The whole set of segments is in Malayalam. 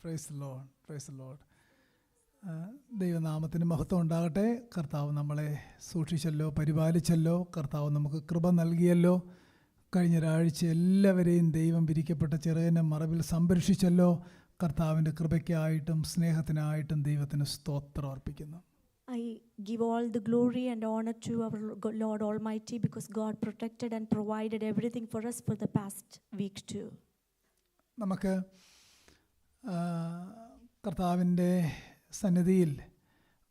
Praise Lord, praise Lord. ദൈവനാമത്തിന് മഹത്വം ഉണ്ടാകട്ടെ. കർത്താവ് നമ്മളെ സൂക്ഷിച്ചല്ലോ, പരിപാലിച്ചല്ലോ. കർത്താവ് നമുക്ക് കൃപ നൽകിയല്ലോ. കഴിഞ്ഞ ഒരാഴ്ച എല്ലാവരെയും ദൈവം വിരിക്കപ്പെട്ട ചെറിയനെ മറവിൽ സംരക്ഷിച്ചല്ലോ. കർത്താവിൻ്റെ കൃപയ്ക്കായിട്ടും സ്നേഹത്തിനായിട്ടും ദൈവത്തിന് സ്തോത്രം അർപ്പിക്കുന്നു. I give all the glory and honor to our Lord Almighty because God protected and provided everything for us for the past week too. നമുക്ക് കർത്താവിൻ്റെ സന്നിധിയിൽ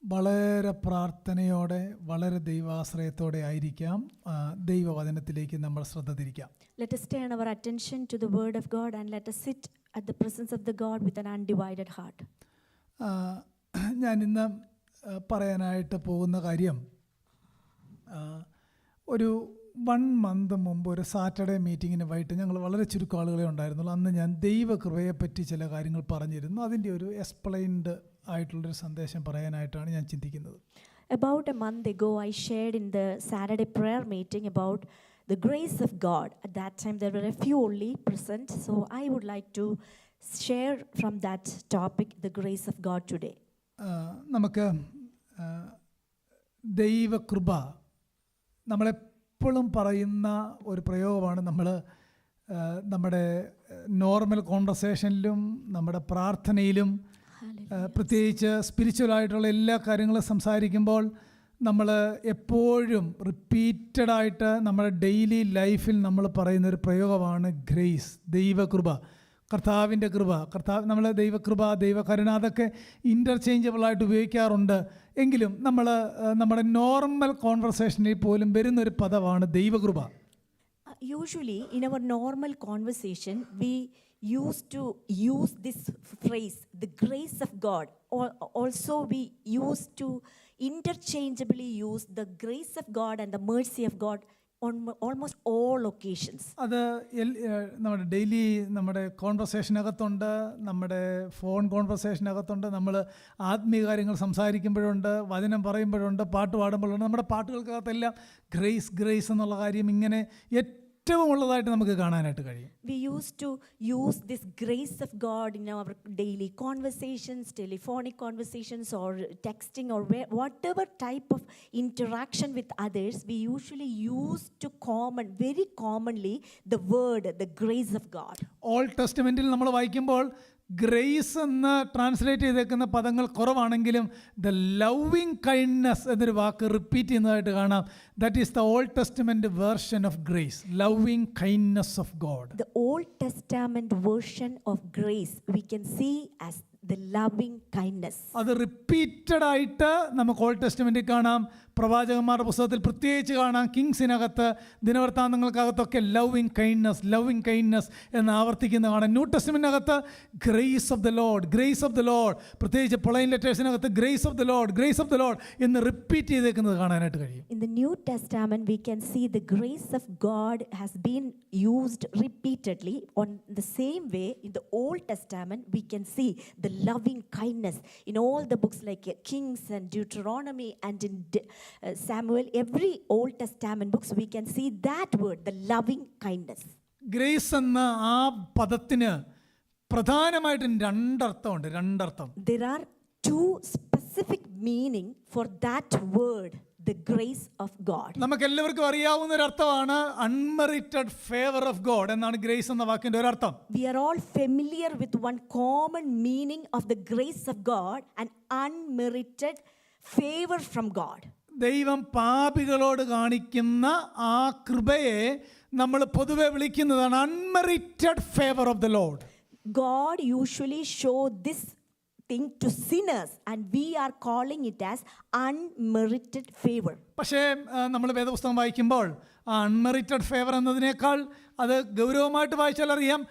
വളരെ പ്രാർത്ഥനയോടെ, വളരെ ദൈവാശ്രയത്തോടെ ആയിരിക്കാം. ദൈവവചനത്തിലേക്ക് നമ്മൾ ശ്രദ്ധ തിരിക്കാം. Let us turn our attention to the word of God and let us sit at the presence of the God with an undivided heart. ഞാൻ ഇന്ന് പറയാനായിട്ട് പോകുന്ന കാര്യം, ഒരു 1 month മുമ്പ് ഒരു സാറ്റർഡേ മീറ്റിങ്ങിന് വൈകിട്ട് ഞങ്ങൾ വളരെ ചുരുക്കം ആളുകളെ ഉണ്ടായിരുന്നുള്ളൂ. അന്ന് ഞാൻ ദൈവകൃപയെപ്പറ്റി ചില കാര്യങ്ങൾ പറഞ്ഞിരുന്നു. അതിൻ്റെ ഒരു എക്സ്പ്ലെയിൻഡ് ആയിട്ടുള്ളൊരു സന്ദേശം പറയാനായിട്ടാണ് ഞാൻ ചിന്തിക്കുന്നത്. About a month ago, I shared in the Saturday prayer meeting about the grace of God. At that time, there were a few only present, so I would like to share from that topic, the grace of God today. നമുക്ക് ദൈവകൃപ നമ്മളെപ്പോഴും പറയുന്ന ഒരു പ്രയോഗമാണ്. നമ്മുടെ നോർമൽ കോൺവെർസേഷനിലും നമ്മുടെ പ്രാർത്ഥനയിലും പ്രത്യേകിച്ച് സ്പിരിച്വലായിട്ടുള്ള എല്ലാ കാര്യങ്ങളും സംസാരിക്കുമ്പോൾ നമ്മൾ എപ്പോഴും റിപ്പീറ്റഡായിട്ട് നമ്മുടെ ഡെയിലി ലൈഫിൽ നമ്മൾ പറയുന്നൊരു പ്രയോഗമാണ് ഗ്രേസ്, ദൈവകൃപ, കർത്താവിൻ്റെ കൃപ. നമ്മൾ ദൈവകൃപ, ദൈവകരുണ അതൊക്കെ ഇൻ്റർചേഞ്ചബിളായിട്ട് ഉപയോഗിക്കാറുണ്ട്. എങ്കിലും നമ്മുടെ നോർമൽ കോൺവെർസേഷനിൽ പോലും വരുന്നൊരു പദമാണ് ദൈവകൃപ. Usually in our normal conversation we used to use this phrase, the grace of God. Also we used to interchangeably use the grace of God and the mercy of God on almost all occasions. അത് നമ്മുടെ ഡെയിലി നമ്മുടെ കോൺവെർസേഷനകത്തുണ്ട്, നമ്മുടെ ഫോൺ കോൺവെർസേഷനകത്തുണ്ട്, നമ്മൾ ആത്മീയ കാര്യങ്ങൾ സംസാരിക്കുമ്പോഴുണ്ട്, വചനം പറയുമ്പോഴുണ്ട്, പാട്ട് പാടുമ്പോഴുണ്ട്. നമ്മുടെ പാട്ടുകൾക്കകത്തെല്ലാം ഗ്രേസ് ഗ്രേസ് എന്നുള്ള കാര്യം ഇങ്ങനെ ഏറ്റവും ഉള്ളതായിട്ട് നമുക്ക് കാണാനായിട്ട് കഴിയും. We used to use this grace of God in our daily conversations, telephonic conversations or texting or whatever type of interaction with others. We usually use to very commonly the word, the grace of God. Old ടെസ്റ്റമെൻറ്റിൽ നമ്മൾ വായിക്കുമ്പോൾ ഗ്രേസ് എന്ന് ട്രാൻസ്ലേറ്റ് ചെയ്തേക്കുന്ന പദങ്ങൾ കുറവാണെങ്കിലും ദ ലവിങ് കൈൻഡ്നെസ് എന്നൊരു വാക്ക് റിപ്പീറ്റ് ചെയ്യുന്നതായിട്ട് കാണാം. That is the old testament version of grace, loving kindness of God. The Old Testament version of grace we can see as the loving kindness. അത് റിപ്പീറ്റഡ് ആയിട്ട് നമുക്ക് ഓൾഡ് ടെസ്റ്റമെൻറ്റിൽ കാണാം, പ്രവാചകന്മാരുടെ പുസ്തകത്തിൽ പ്രത്യേകിച്ച് കാണാം, കിങ്സിനകത്ത്, ദിനവൃത്താന്തങ്ങൾക്കകത്തൊക്കെ ലവിങ് കൈൻഡ്നെസ് എന്ന് ആവർത്തിക്കുന്ന കാണാം. ന്യൂ ടെസ്റ്റമെൻറ്റിനകത്ത് grace of the Lord, grace of the Lord, പ്രത്യേകിച്ച് പൊളൈൻ ലെറ്റേഴ്സിനകത്ത് ഗ്രേസ് ഓഫ് ദ ലോർഡ് എന്ന് റിപ്പീറ്റ് ചെയ്തേക്കുന്നത് കാണാനായിട്ട് കഴിയും. In the New Testament we can see the grace of God has been used repeatedly. On the same way in the Old Testament we can see the loving kindness in all the books like Kings and Deuteronomy and in Samuel. Every Old Testament books we can see that word, the loving kindness. Grace എന്ന ആ പദത്തിന് പ്രധാനമായിട്ടും രണ്ടർത്ഥം. There are two specific meaning for that word, the grace of God. നമുക്ക് എല്ലാവർക്കും അറിയാവുന്ന ഒരു അർത്ഥമാണ് അൺമെറിറ്റഡ് ഫേവർ ഓഫ് ഗോഡ് എന്നാണ് ഗ്രേസ് എന്ന വാക്കിന്റെ ഒരു അർത്ഥം. We are all familiar with one common meaning of the grace of God, an unmerited favor from God. ദൈവം പാപികളോട് കാണിക്കുന്ന ആ കൃപയെ നമ്മൾ പൊതുവെ വിളിക്കുന്നതാണ് unmerited favour of the Lord. God usually show this thing to sinners and we are calling it as unmerited favor. പക്ഷേ നമ്മൾ വേദപുസ്തകം വായിക്കുമ്പോൾ അൺമെറിറ്റഡ് ഫേവർ എന്നതിനേക്കാൾ അത് ഗൗരവമായിട്ട് വായിച്ചാൽ അറിയാം,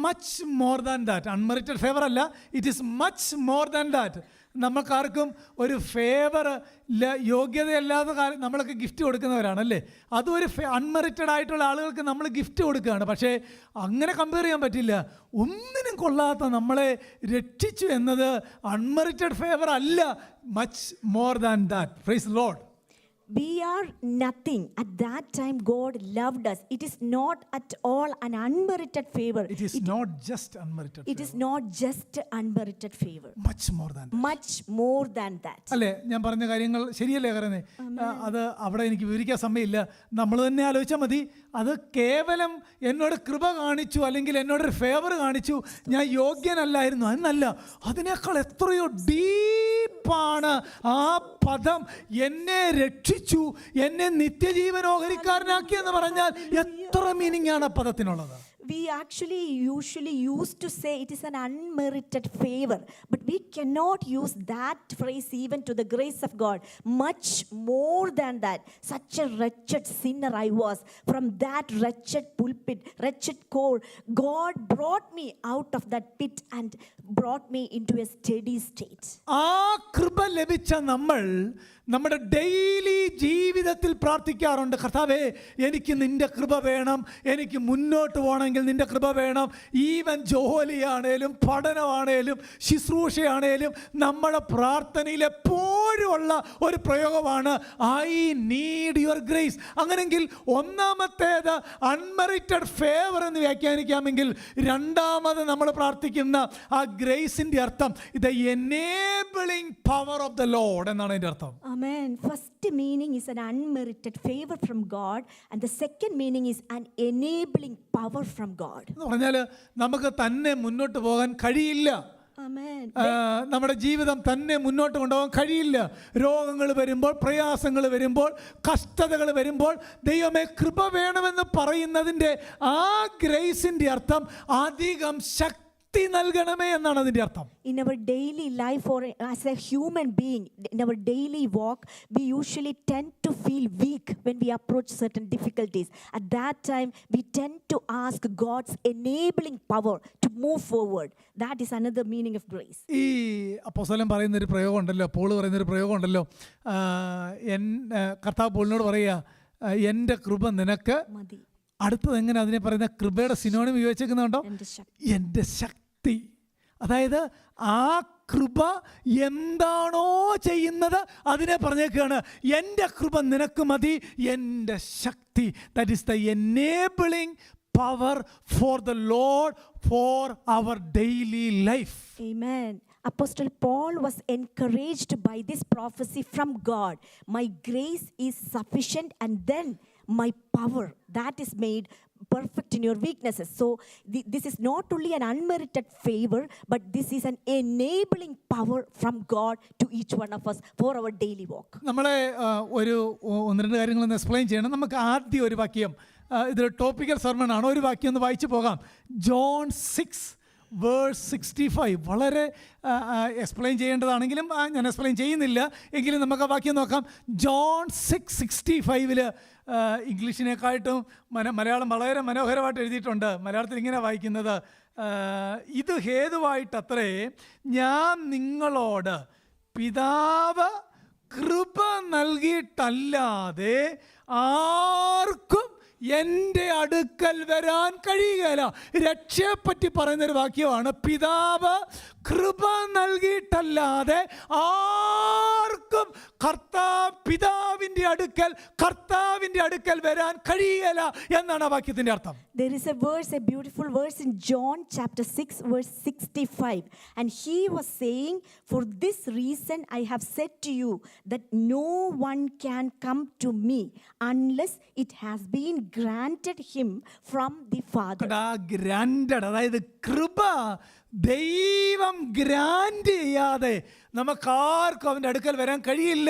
much more than that. Unmerited favour അല്ല, it is much more than that. നമുക്കാർക്കും ഒരു ഫേവർ യോഗ്യതയല്ലാത്ത കാര്യം നമ്മളൊക്കെ ഗിഫ്റ്റ് കൊടുക്കുന്നവരാണല്ലേ. അതും ഒരു അൺമെറിറ്റഡ് ആയിട്ടുള്ള ആളുകൾക്ക് നമ്മൾ ഗിഫ്റ്റ് കൊടുക്കുകയാണ്. പക്ഷേ അങ്ങനെ കമ്പയർ ചെയ്യാൻ പറ്റില്ല. ഒന്നിനും കൊള്ളാത്ത നമ്മളെ രക്ഷിച്ചു എന്നത് അൺമെറിറ്റഡ് ഫേവർ അല്ല, much more than that. Praise the Lord. We are nothing. At that time, God loved us. It is not at all an unmerited favor. It is not just unmerited It is not just unmerited favor. much more than that. Much more than that. അല്ലേ, ഞാൻ പറഞ്ഞ കാര്യങ്ങൾ ശരിയല്ലേ പറയുന്നത്? അത് അവിടെ എനിക്ക് വിവരിക്കാൻ സമയമില്ല. നമ്മൾ തന്നെ ആലോചിച്ചാൽ മതി. അത് കേവലം എന്നോട് കൃപ കാണിച്ചു, അല്ലെങ്കിൽ എന്നോടൊരു ഫേവർ കാണിച്ചു, ഞാൻ യോഗ്യനല്ലായിരുന്നു എന്നല്ല. അതിനേക്കാൾ എത്രയോ ഡീപ്പാണ് ആ പദം. എന്നെ രക്ഷിച്ചു, എന്നെ നിത്യജീവൻ ഓഹരിക്കാരനാക്കി എന്ന് പറഞ്ഞാൽ എത്ര മീനിങ് ആണ് ആ പദത്തിനുള്ളത്. We actually usually used to say it is an unmerited favor, but we cannot use that phrase even to the grace of God. Much more than that. Such a wretched sinner I was. From that wretched pulpit, wretched core, God brought me out of that pit and brought me into a steady state. ആ കൃപ ലഭിച്ച നമ്മൾ നമ്മുടെ ഡെയിലി ജീവിതത്തിൽ പ്രാർത്ഥിക്കാറുണ്ട്, കർത്താവേ എനിക്ക് നിൻ്റെ കൃപ വേണം, എനിക്ക് മുന്നോട്ട് പോകണമെങ്കിൽ നിൻ്റെ കൃപ വേണം. ഈവൻ ജോലിയാണേലും പഠനമാണേലും ശുശ്രൂഷയാണേലും നമ്മുടെ പ്രാർത്ഥനയിൽ എപ്പോഴും ഉള്ള ഒരു പ്രയോഗമാണ് ഐ നീഡ് യുവർ ഗ്രേസ്. അങ്ങനെങ്കിൽ ഒന്നാമത്തേത് അൺമെറിറ്റഡ് ഫേവർ എന്ന് വ്യാഖ്യാനിക്കാമെങ്കിൽ, രണ്ടാമത് നമ്മൾ പ്രാർത്ഥിക്കുന്ന ആ ഗ്രേസിൻ്റെ അർത്ഥം ഇത് enabling power of the Lord എന്നാണ് അതിൻ്റെ അർത്ഥം. Amen. First meaning is an unmerited favor from God, and the second meaning is an enabling power from God. എന്ന് പറഞ്ഞാൽ നമുക്ക് തന്നെ മുന്നോട്ട് പോകാൻ കഴിയില്ല. Amen. നമ്മുടെ ജീവിതം തന്നെ മുന്നോട്ട് കൊണ്ടുപോകാൻ കഴിയില്ല. രോഗങ്ങൾ വരുമ്പോൾ, പ്രയാസങ്ങൾ വരുമ്പോൾ, കഷ്ടതകൾ വരുമ്പോൾ ദൈവമേ കൃപ വേണമെന്ന് പറയുന്നതിൻ്റെ ആ ഗ്രേസിൻ്റെ അർത്ഥം അധികം ശക്തി നൽകണമേ എന്നാണ് അതിൻ്റെ അർത്ഥം. In our daily life, or as a human being, in our daily walk, we usually tend to feel weak when we approach certain difficulties. At that time, we tend to ask God's enabling power to move forward. That is another meaning of grace. ഈ അപ്പോസ്തലൻ പറയുന്നൊരു പ്രയോഗം ഉണ്ടല്ലോ, പോൾ പറയുന്നൊരു പ്രയോഗം ഉണ്ടല്ലോ, കർത്താവ് പോളിനോട് പറയുക എൻ്റെ കൃപ നിനക്ക് മതി. അടുത്തത് എങ്ങനെ അതിനെ പറയുന്ന കൃപയുടെ സിനോണിം ഉപയോഗിച്ചേക്കുന്നുണ്ടോ? എൻ്റെ ശക്തി. അതായത് ആ കൃപ എന്താണോ ചെയ്യുന്നത് അതിനെ പറഞ്ഞേക്കാണ്, എൻ്റെ കൃപ നിനക്ക് മതി, എൻ്റെ ശക്തി. That is the enabling power for the Lord for our daily life. Amen. Apostle Paul was encouraged by this prophecy from God. My grace is sufficient, and then my power that is made perfect in your weaknesses. So this is not only an unmerited favor, but this is an enabling power from God to each one of us for our daily walk. നമ്മളെ ഒന്ന് രണ്ട് കാര്യങ്ങളൊന്ന് എക്സ്പ്ലെയിൻ ചെയ്യണം. നമുക്ക് ആദ്യം ഒരു വാക്യം, ഇതൊരു ടോപ്പിക്കൽ സെർമൺ ആണ്, ഒരു വാക്യം ഒന്ന് വായിച്ചു പോകാം. ജോൺ 6:65 വളരെ എക്സ്പ്ലെയിൻ ചെയ്യേണ്ടതാണെങ്കിലും ഞാൻ എക്സ്പ്ലെയിൻ ചെയ്യുന്നില്ല, എങ്കിലും നമുക്ക് ആ വാക്യം നോക്കാം. ജോൺ 6:65 ഇംഗ്ലീഷിനെക്കാട്ടും മലയാളം വളരെ മനോഹരമായിട്ട് എഴുതിയിട്ടുണ്ട്. മലയാളത്തിൽ ഇങ്ങനെ വായിക്കുന്നത്, ഇത് ഹേതുവായിട്ടത്രേ ഞാൻ നിങ്ങളോട് പിതാവ് കൃപ നൽകിയിട്ടല്ലാതെ ആർക്കും എൻ്റെ അടുക്കൽ വരാൻ കഴിയുകയില്ല. രക്ഷയെപ്പറ്റി പറയുന്നൊരു വാക്യമാണ്, പിതാവ് കൃപ നൽകിയിട്ടല്ലാതെ ആർക്കും പിതാവിൻ്റെ അടുക്കൽ വരാൻ കഴിയുകയില്ല എന്നാണ് ആ വാക്യത്തിൻ്റെ അർത്ഥം. There is a verse, a beautiful verse in John chapter 6 verse 65, and he was saying, for this reason I have said to you that no one can come to me unless it has been granted him from the Father. Granted, അതായത് കൃപ ദൈവം ഗ്രാൻഡ് ചെയ്യാതെ നമുക്കാർക്കും അവൻ്റെ അടുക്കൽ വരാൻ കഴിയില്ല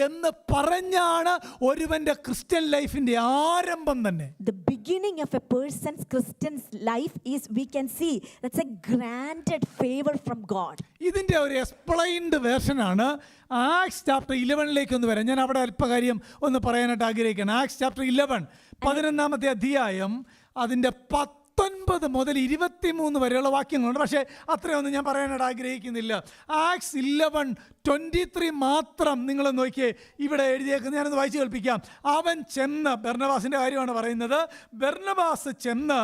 എന്ന് പറഞ്ഞാണ് ഒരുവൻ്റെ ക്രിസ്ത്യൻ ലൈഫിൻ്റെ ആരംഭം തന്നെ. The beginning of a person's Christian life is, we can see, that's a granted favor from God. ഇതിൻ്റെ ഒരു എക്സ്പ്ലെയിൻഡ് വേർഷനാണ് ആക്ട്സ് ചാപ്റ്റർ 11 ഒന്ന് വരാം. ഞാൻ അവിടെ അല്പകാര്യം ഒന്ന് പറയാനായിട്ട് ആഗ്രഹിക്കുകയാണ്. ആക്ട്സ് ചാപ്റ്റർ 11 11-ാമത്തെ അധ്യായം, അതിൻ്റെ 19 മുതൽ 23 വരെയുള്ള വാക്യങ്ങളുണ്ട്. പക്ഷേ അത്രയൊന്നും ഞാൻ പറയാനായിട്ട് ആഗ്രഹിക്കുന്നില്ല. ആക്ട്സ് 11:23 മാത്രം നിങ്ങൾ നോക്കിയേ, ഇവിടെ എഴുതിയേക്കുന്നത് ഞാനൊന്ന് വായിച്ചു കേൾപ്പിക്കാം. അവൻ ചെന്ന്, ബർന്നബാസിൻ്റെ കാര്യമാണ് പറയുന്നത്, ബർന്നബാസ് ചെന്ന്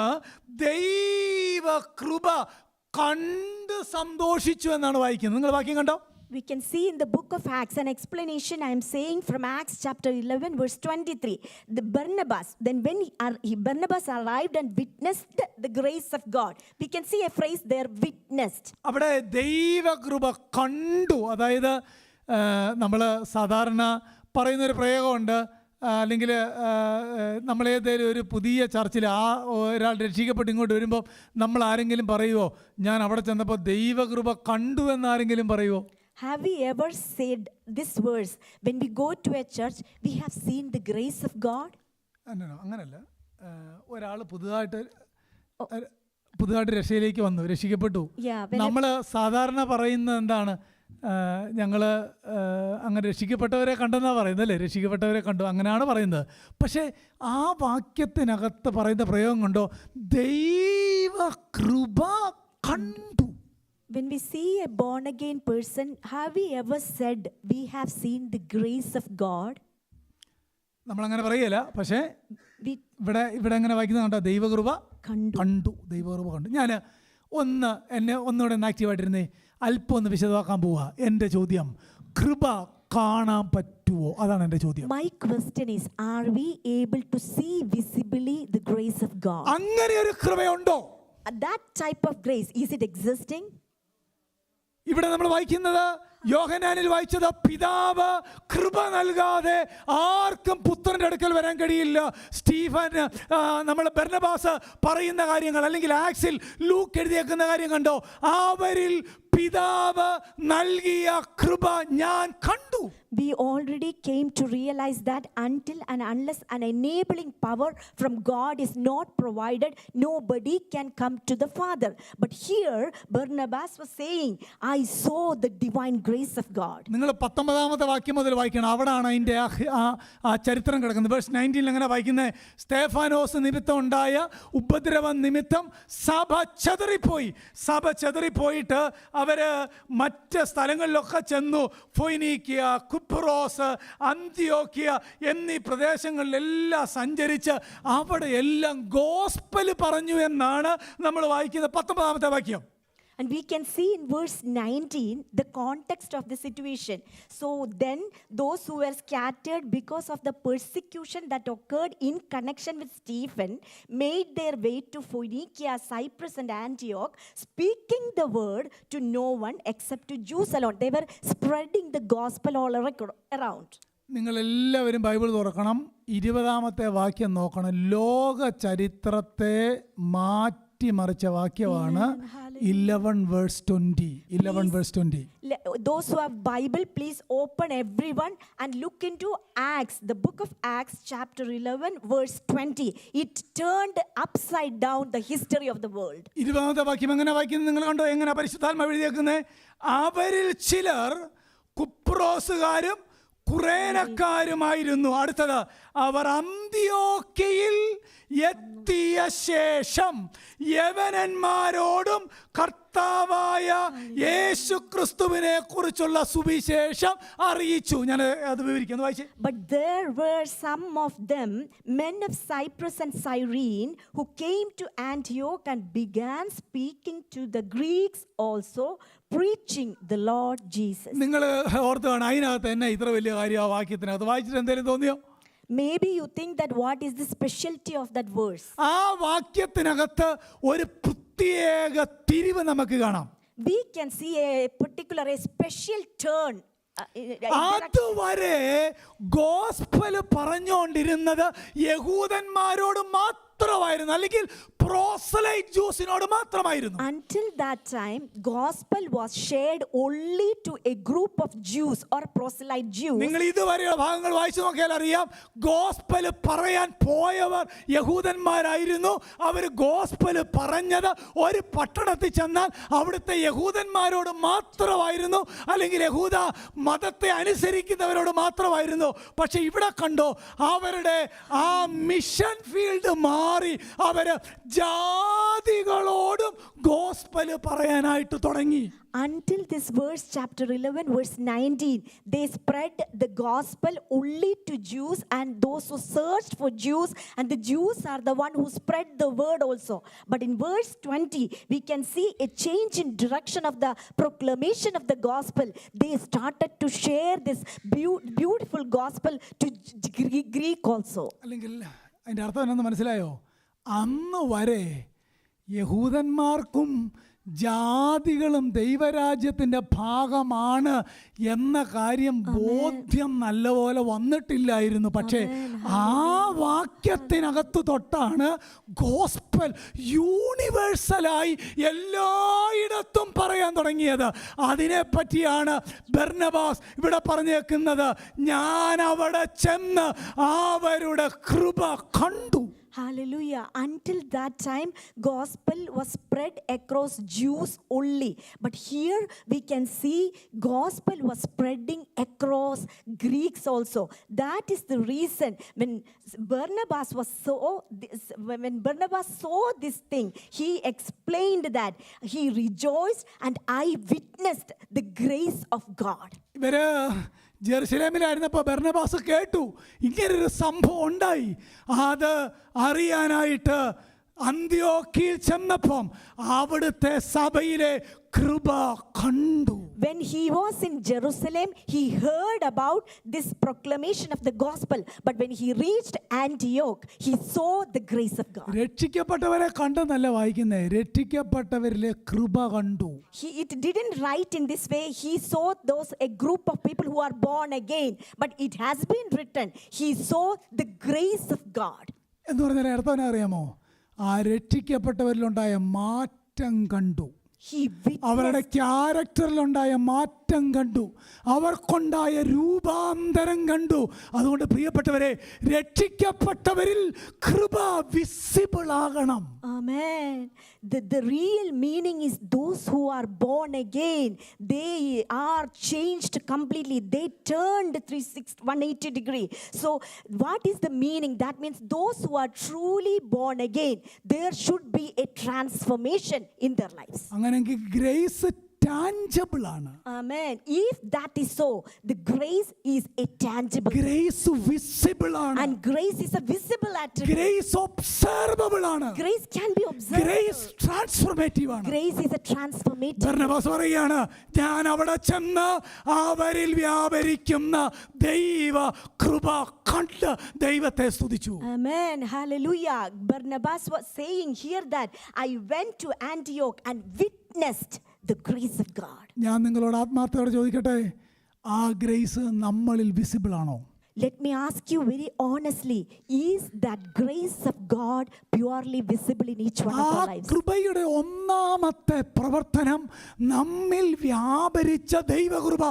ദൈവ കൃപ കണ്ട് സന്തോഷിച്ചു എന്നാണ് വായിക്കുന്നത്. നിങ്ങൾ വാക്യം കണ്ടോ? We can see in the book of Acts an explanation I am saying from Acts chapter 11 verse 23. The Barnabas, then when Barnabas arrived and witnessed the grace of God. We can see a phrase there, witnessed. അവിടെ ദൈവകൃപ കണ്ടു. അതായത് നമ്മൾ സാധാരണ പറയുന്നൊരു പ്രയോഗമുണ്ട്, അല്ലെങ്കിൽ നമ്മളേതെങ്കിലും ഒരു പുതിയ ചർച്ചിൽ ഒരാൾ രക്ഷിക്കപ്പെട്ട് ഇങ്ങോട്ട് വരുമ്പോൾ നമ്മൾ ആരെങ്കിലും പറയുമോ, ഞാൻ അവിടെ ചെന്നപ്പോൾ ദൈവകൃപ കണ്ടു എന്നാരെങ്കിലും പറയുമോ? Have we ever said this verse? When we go to a church, we have seen the grace of God? അങ്ങനല്ല. ഒരാൾ പുതുതായിട്ട് രക്ഷയിലേക്ക് വന്നു, രക്ഷിക്കപ്പെട്ടു. നമ്മൾ സാധാരണ പറയുന്നത് എന്താണ്? ഞങ്ങൾ അങ്ങനെ രക്ഷിക്കപ്പെട്ടവരെ കണ്ടെന്നാണ് പറയുന്നത്, അല്ലേ? രക്ഷിക്കപ്പെട്ടവരെ കണ്ടു, അങ്ങനെയാണ് പറയുന്നത്. പക്ഷേ ആ വാക്യത്തിനകത്ത് പറയുന്ന പ്രയോഗം കണ്ടോ? ദൈവകൃപ കണ്ടു. When we see a born again person, have we ever said we have seen the grace of God? നമ്മളങ്ങനെ പറയല. പക്ഷേ ഇവിടെ എങ്ങനെ വായിക്കുന്നത് കണ്ടോ? ദൈവകൃപ കണ്ടു, ദൈവകൃപ കണ്ടു. ഞാൻ എന്നെ ഒന്നുകൂടെ ഒന്ന് ആക്റ്റീവായിട്ടിരുന്നേ, അല്പം ഒന്ന് വിശദമാക്കാൻ പോവുക. എൻ്റെ ചോദ്യം, കൃപ കാണാൻ പറ്റുമോ? അതാണ് എൻ്റെ ചോദ്യം. My question is, are we able to see visibly the grace of God? അങ്ങനെ ഒരു കൃപയുണ്ടോ? That type of grace, is it existing? ഇവിടെ നമ്മൾ വായിക്കുന്നത്, യോഹന്നാനിൽ വായിച്ചത്, പിതാവ് കൃപ നൽകാതെ ആർക്കും പുത്രന്റെ അടുക്കൽ വരാൻ കഴിയില്ല. സ്റ്റീഫൻ, നമ്മൾ ബർന്നബാസ് പറയുന്ന കാര്യങ്ങൾ, അല്ലെങ്കിൽ ആക്സിൽ ലൂക്ക് എഴുതിയേക്കുന്ന കാര്യം കണ്ടോ? അവരിൽ പിതാവ് നൽകിയ കൃപ ഞാൻ കണ്ടു. We already came to realize that until and unless an enabling power from God is not provided, nobody can come to the Father. But here Barnabas was saying, I saw the divine grace of God. നിങ്ങൾ 19-ാമത്തെ വാക്യം മുതൽ വായിക്കണം. അവിടാണ് അതിൻ്റെ ആ ചരിത്രം കിടക്കുന്നത്. വേഴ്സ് 19 അങ്ങനെ വായിക്കുന്നത്, സ്തേഫാനോസ് നിമിത്തം ഉണ്ടായ ഉപദ്രവം നിമിത്തം സഭ ചെതറിപ്പോയിട്ട് അവര് മറ്റ് സ്ഥലങ്ങളിലൊക്കെ ചെന്നു. ഫൊയ്നീക്കിയ, കുപ്രോസ്, അന്ത്യോക്യ എന്നീ പ്രദേശങ്ങളിലെല്ലാം സഞ്ചരിച്ച് അവിടെ എല്ലാം ഗോസ്പൽ പറഞ്ഞു എന്നാണ് നമ്മൾ വായിക്കുന്നത് 19-ാമത്തെ വാക്യം. And we can see in verse 19 the context of the situation. So then those who were scattered because of the persecution that occurred in connection with Stephen made their way to Phoenicia, Cyprus and Antioch, speaking the word to no one except to Jews alone. They were spreading the gospel all around. നിങ്ങളെല്ലാവരും ബൈബിൾ തുറക്കണം. 20-ാമത്തെ വാക്യം നോക്കണം. ലോക ചരിത്രത്തെ മാറ്റിമറിച്ച വാക്യമാണ് 11 verse 20. 11 verse 20. Those who have Bible, please open everyone and look into Acts, the book of Acts chapter 11 verse 20. It turned upside down the history of the world. 20-ാമത്തെ വാക്യം എങ്ങനെ വായിക്കുന്നത് നിങ്ങൾ കണ്ടോ? എങ്ങനെ പരിശുദ്ധാത്മാവ് എഴുതിയേക്കുന്നത്? അവരിൽ ചിലർ കുപ്രോസുകാരും കുറേനക്കാരുമായിരുന്നു. അടുത്തത്, അവർ അന്ത്യോക്യയിൽ എത്തിയ ശേഷം യവനന്മാരോടും കർത്താവായ യേശു ക്രിസ്തുവിനെ കുറിച്ചുള്ള സുവിശേഷം അറിയിച്ചു. ഞാൻ അത് വിവരിക്കുന്നു, വായിച്ചേ. But there were some of them, men of Cyprus and Cyrene, who came to Antioch and began speaking to the Greeks also, preaching the Lord Jesus. നിങ്ങൾ ഓർത്ത് കാണാം, അതിനകത്ത് തന്നെ ഇത്ര വലിയ കാര്യം ആ വാക്യത്തിനകത്ത് വായിച്ചിട്ട് എന്തെങ്കിലും തോന്നിയോ? Maybe you think that what is the specialty of that verse? ആ വാക്യത്തിനകത്ത് ഒരു പ്രത്യേക തിരിവ് നമുക്ക് കാണാം. We can see a particular, a special turn. അതുവരെ ഗോസ്പൽ പറഞ്ഞുകൊണ്ടിരുന്നത് യഹൂദന്മാരോട് മാത്രമായിരുന്നു, അല്ലെങ്കിൽ പ്രോസലൈറ്റ് ജൂസിനോട് മാത്രമായിരുന്നു. Until that time, gospel was shared only to a group of Jews or proselyte Jews. നിങ്ങൾ ഇതുവരെയുള്ള ഭാഗങ്ങൾ വായിച്ചു നോക്കിയാൽ അറിയാം, ഗോസ്പൽ പറയാൻ പോയവർ യഹൂദന്മാരായിരുന്നു. അവർ ഗോസ്പൽ പറഞ്ഞത് ഒരു പട്ടണത്തിൽ ചെന്നാൽ അവിടുത്തെ യഹൂദന്മാരോട് മാത്രമായിരുന്നു, അല്ലെങ്കിൽ യഹൂദ മതത്തെ അനുസരിക്കുന്നവരോട് മാത്രമായിരുന്നു. പക്ഷെ ഇവിടെ കണ്ടോ, അവരുടെ ആ മിഷൻ ഫീൽഡ് മാറി അവര് ജാതികളോടും ഗോസ്പൽ പറയാനായിട്ട് തുടങ്ങി. Until this verse, chapter 11, verse 19, they spread the gospel only to Jews and those who searched for Jews, and the Jews are the one who spread the word also. But in verse 20, we can see a change in direction of the proclamation of the gospel. They started to share this beautiful gospel to Greek also. അല്ലെങ്കിൽ അതിൻ്റെ അർത്ഥം എന്നാന്ന് മനസ്സിലായോ? അന്ന് വരെ യഹൂദന്മാർക്കും ജാതികളും ദൈവരാജ്യത്തിൻ്റെ ഭാഗമാണ് എന്ന കാര്യം ബോധ്യം നല്ലപോലെ വന്നിട്ടില്ലായിരുന്നു. പക്ഷേ ആ വാക്യത്തിനകത്ത് തൊട്ടാണ് ഗോസ്പൽ യൂണിവേഴ്സലായി എല്ലായിടത്തും പറയാൻ തുടങ്ങിയത്. അതിനെപ്പറ്റിയാണ് ബർന്നബാസ് ഇവിടെ പറഞ്ഞേക്കുന്നത്, ഞാൻ അവിടെ ചെന്ന് അവരുടെ കൃപ കണ്ടു. Hallelujah. Until that time, gospel was spread across Jews only. But here we can see gospel was spreading across Greeks also. That is the reason when Barnabas saw this thing, he explained that he rejoiced and I witnessed the grace of God. ഇവര് ജെറുസലേമിലായിരുന്നപ്പോൾ ബർന്നബാസ് കേട്ടു ഇങ്ങനൊരു സംഭവം ഉണ്ടായി. അത് അറിയാനായിട്ട് അന്ത്യോക്യയിൽ ചെന്നപ്പം അവിടുത്തെ സഭയിലെ കൃപ കണ്ടു. When he was in Jerusalem, he heard about this proclamation of the gospel. But when he reached Antioch, he saw the grace of God. രക്ഷിക്കപ്പെട്ടവരെ കണ്ടെന്നല്ല വായിക്കുന്നേ, രക്ഷിക്കപ്പെട്ടവരിലെ കൃപ കണ്ടു. It didn't write in this way, he saw a group of people who are born again. But it has been written, he saw the grace of God. എന്ന് പറഞ്ഞാൽ അർത്ഥം അറിയാമോ? ആ രക്ഷിക്കപ്പെട്ടവരിലുണ്ടായ മാറ്റം കണ്ടു. അവരുടെ ക്യാരക്ടറിലുണ്ടായ മാറ്റം കണ്ടു, അവർക്കുണ്ടായ രൂപാന്തരം കണ്ടു. അതുകൊണ്ട് പ്രിയപ്പെട്ടവരെ, രക്ഷിക്കപ്പെട്ടവരിൽ കൃപ വിസിബിൾ ആകണം. Amen. The real meaning is those who are born again, they are changed completely. They turned 180 degree. So what is the meaning? That means those who are truly born again, there should be a transformation in their lives. അങ്ങനെയെങ്കിൽ ഗ്രേസ് tangible ആണ്. Amen. If that is so, the grace is a tangible. Grace visible ആണ്. And grace is a visible attribute. Grace observable ആണ്. Grace can be observed. Grace transformative ആണ്. Grace is a transformative. Barnabas പറയാണ്, ഞാൻ അവിടെ ചെന്ന് അവരിൽ വ്യാപരിക്കുന്ന ദൈവ കൃപ കണ്ട് ദൈവത്തെ സ്തുതിച്ചു. Amen. Hallelujah. Barnabas was saying here that I went to Antioch and witnessed the grace of God. ഞാൻ നിങ്ങളോട് ആത്മാർത്ഥത്തോടെ ചോദിക്കട്ടെ, ആ ഗ്രേസ് നമ്മളിൽ വിസിബിൾ ആണോ? Let me ask you very honestly, is that grace of God purely visible in each one of our lives? ആ കൃപയുടെ ഒന്നാമത്തെ പ്രവർത്തനം നമ്മിൽ വ്യാപരിച്ച ദൈവകൃപ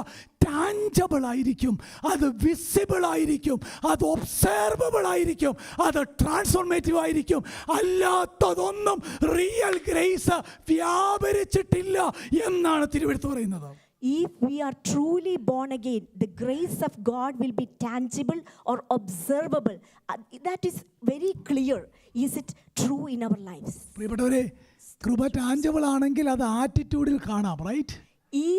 ടാഞ്ചബിൾ ആയിരിക്കും, അത് വിസിബിൾ ആയിരിക്കും, അത് ഒബ്സർവബിൾ ആയിരിക്കും, അത് ട്രാൻസ്ഫോർമേറ്റീവ് ആയിരിക്കും. അല്ലാത്തതൊന്നും റിയൽ ഗ്രേസ് വ്യാപരിച്ചിട്ടില്ല എന്നാണ് തിരുവെഴുത്ത് പറയുന്നത്. If we are truly born again, the grace of God will be tangible or observable. That is very clear. Is it true in our lives? പ്രിയപ്പെട്ടവരെ, കൃപ ടാഞ്ചബിൾ ആണെങ്കിൽ അത് ആറ്റിറ്റ്യൂഡിൽ കാണാം, right?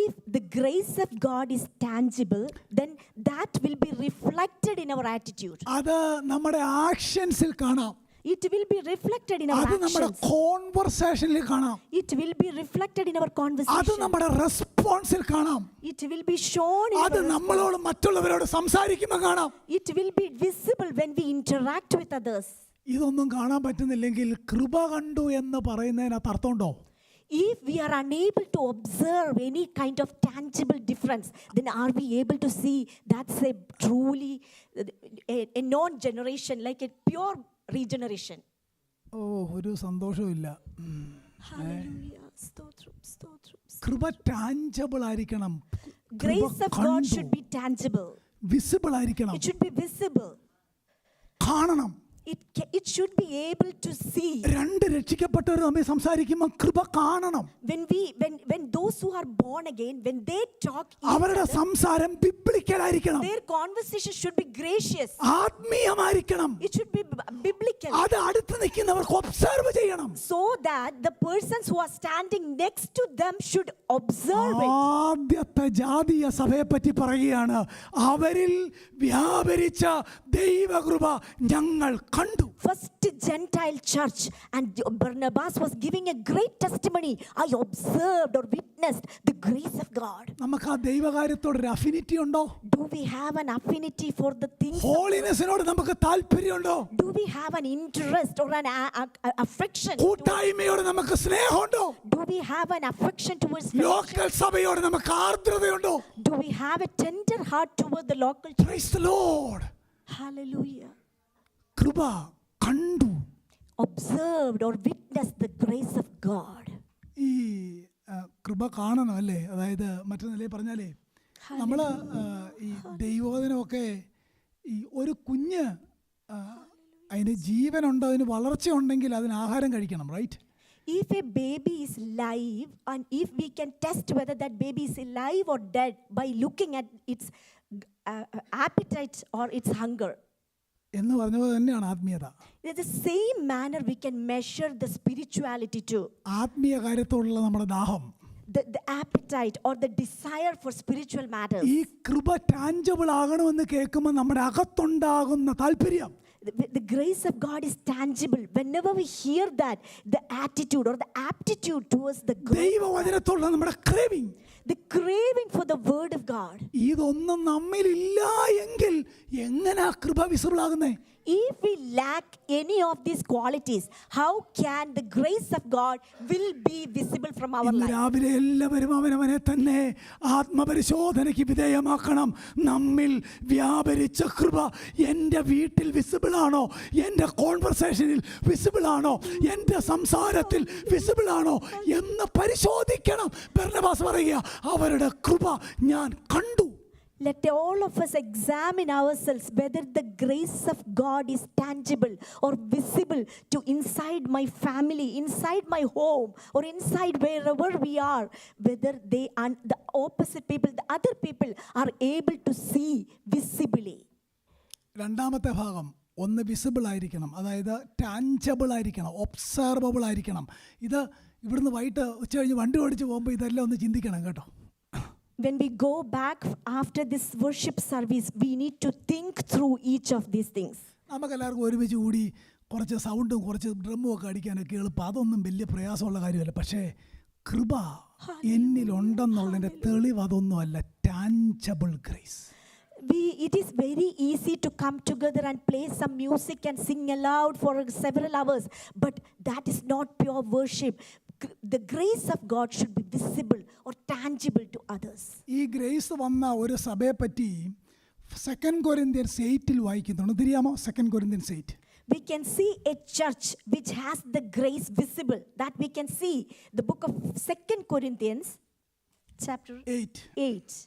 If the grace of God is tangible, then that will be reflected in our attitude. അത് നമ്മുടെ ആക്ഷൻസിൽ കാണാം. It will be reflected in our actions. അത് നമ്മുടെ കോൺവെർസേഷനിൽ കാണാം. It will be reflected in our conversation. അത് നമ്മുടെ റെസ്പോൺസിൽ കാണാം. It will be shown in അത് നമ്മളോട് മറ്റുള്ളവരോട് സംസാരിക്കുമ്പോൾ കാണാം. It will be visible when we interact with others. ഇതൊന്നും കാണാൻ പറ്റുന്നില്ലെങ്കിൽ കൃപ കണ്ടു എന്ന് പറയുന്നതിനകത്ത് അർത്ഥമുണ്ടോ? If we are unable to observe any kind of tangible difference, then are we able to see that's a truly a non-generation, like a pure regeneration? ഒരു സന്തോഷവും ഇല്ല. കൃപ ടാഞ്ചബിൾ ആയിരിക്കണം. Grace of God should be tangible. Visible ആയിരിക്കണം. It should be visible. കാണണം. It should be able to see. രണ്ട് രക്ഷിക്കപ്പെട്ടവർ തമ്മിൽ സംസാരിക്കുമ്പോൾ കൃപ കാണണം. When those who are born again, when they talk, അവരുടെ സംസാരം ബിബ്ലിക്കലായിരിക്കണം, their conversation should be gracious. ആത്മീയമായിരിക്കണം. It should be biblical. അത് അടുത്ത് നിൽക്കുന്നവർക്ക് ഒബ്സർവ് ചെയ്യണം. So that the persons who are standing next to them should observe it. ആദ്യത്തെ ജാതീയ സഭയെ പറ്റി പറയുകയാണ്, അവരിൽ വ്യാപരിച്ച ദൈവകൃപ ഞങ്ങൾ കണ്ടു. First Gentile church, and Barnabas was giving a great testimony. I observed or witnessed the grace of God. നമുക്ക് ആ ദൈവകാര്യത്തോട് ഒരു അഫിനിറ്റി ഉണ്ടോ? Do we have an affinity for the things? ഹോളിനെസിനോട് നമുക്ക് താല്പര്യമുണ്ടോ? Do we have an interest or an affection? കൂട്ടായ്മയോട് നമുക്ക് സ്നേഹമുണ്ടോ? Do we have an affection towards local സഭയോട് നമുക്ക് ആർദ്രതയുണ്ടോ? Do we have a tender heart toward the local church? Praise the Lord. Hallelujah. കൃപ കണ്ടു. Observed or witnessed the grace of God. ഈ കൃപ കാണണം അല്ലേ? അതായത് മറ്റൊരു നിലയിൽ പറഞ്ഞാലേ, നമ്മൾ ഈ ദൈവവചനമൊക്കെ ഈ ഒരു കുഞ്ഞ് അതിന് ജീവനുണ്ട്, അതിന് വളർച്ചയുണ്ടെങ്കിൽ അതിന് ആഹാരം കഴിക്കണം, right? If a baby is live, and if we can test whether that baby is alive or dead by looking at its appetite or its hunger. എന്ന് പറഞ്ഞത് തന്നെയാണ് ആത്മീയത. In the same manner we can measure the spirituality too. ആത്മീയ കാര്യത്തോടുള്ള നമ്മുടെ ദാഹം, The appetite or the desire for spiritual matters. ഈ കൃപ ടാഞ്ചബിൾ ആകണമെന്ന് കേൾക്കുമ്പോൾ നമ്മുടെ അകത്തുണ്ടാകുന്ന താല്പര്യം, The grace of God is tangible. Whenever we hear that, the attitude or the aptitude towards the grace, ദൈവവചനത്തോടുള്ള നമ്മുടെ craving, the craving for the word of God. ഇതൊന്നും നമ്മളില്ല എങ്കിൽ എങ്ങനെയാ കൃപ visible ആകുന്നേ? If we lack any of these qualities, how can the grace of God will be visible from our life? രാവിലെ എല്ലാവരും അവനവനെ തന്നെ ആത്മപരിശോധനയ്ക്ക് വിധേയമാക്കണം. നമ്മിൽ വ്യാപരിച്ച കൃപ എൻ്റെ വീട്ടിൽ വിസിബിൾ ആണോ? എൻ്റെ കോൺവെർസേഷനിൽ വിസിബിൾ ആണോ? എൻ്റെ സംസാരത്തിൽ വിസിബിൾ ആണോ എന്ന് പരിശോധിക്കണം. ബർന്നബാസ് പറയുക, അവരുടെ കൃപ ഞാൻ കണ്ടു. Let all of us examine ourselves whether the grace of God is tangible or visible to inside my family, inside my home, or inside wherever we are, whether they and the opposite people, the other people are able to see visibly. രണ്ടാമത്തെ ഭാഗം, ഒന്ന് വിസിബിൾ ആയിരിക്കണം, അതായത് ടാഞ്ചബിൾ ആയിരിക്കണം, ഒബ്സർവബിൾ ആയിരിക്കണം. ഇത് ഇവിടുന്ന് വൈകിട്ട് ഉച്ച കഴിഞ്ഞ് വണ്ടി ഓടിച്ച് പോകുമ്പോൾ ഇതെല്ലാം ഒന്ന് ചിന്തിക്കണം കേട്ടോ. When we go back after this worship service, we need to think through each of these things. നമുക്കെല്ലാവർക്കും ഒരുമിച്ച് കൂടി കുറച്ച് സൗണ്ടും കുറച്ച് ഡ്രമ്മും ഒക്കെ അടിക്കാനൊക്കെ എളുപ്പം, അതൊന്നും വലിയ പ്രയാസമുള്ള കാര്യമല്ല. പക്ഷേ കൃപ എന്നിലുണ്ടെന്നുള്ളതിൻ്റെ തെളിവ് അതൊന്നുമല്ല, tangible grace. It is very easy to come together and play some music and sing aloud for several hours, but that is not pure worship. The grace of God should be visible or tangible to others. ഈ ഗ്രേസ് വന്ന ഒരു സഭയെ പറ്റി 2 Corinthians 8 വായിക്കുന്നുണ്ട്. തിരിയാമോ? 2 Corinthians 8. We can see a church which has the grace visible. That we can see the book of 2 Corinthians chapter 8.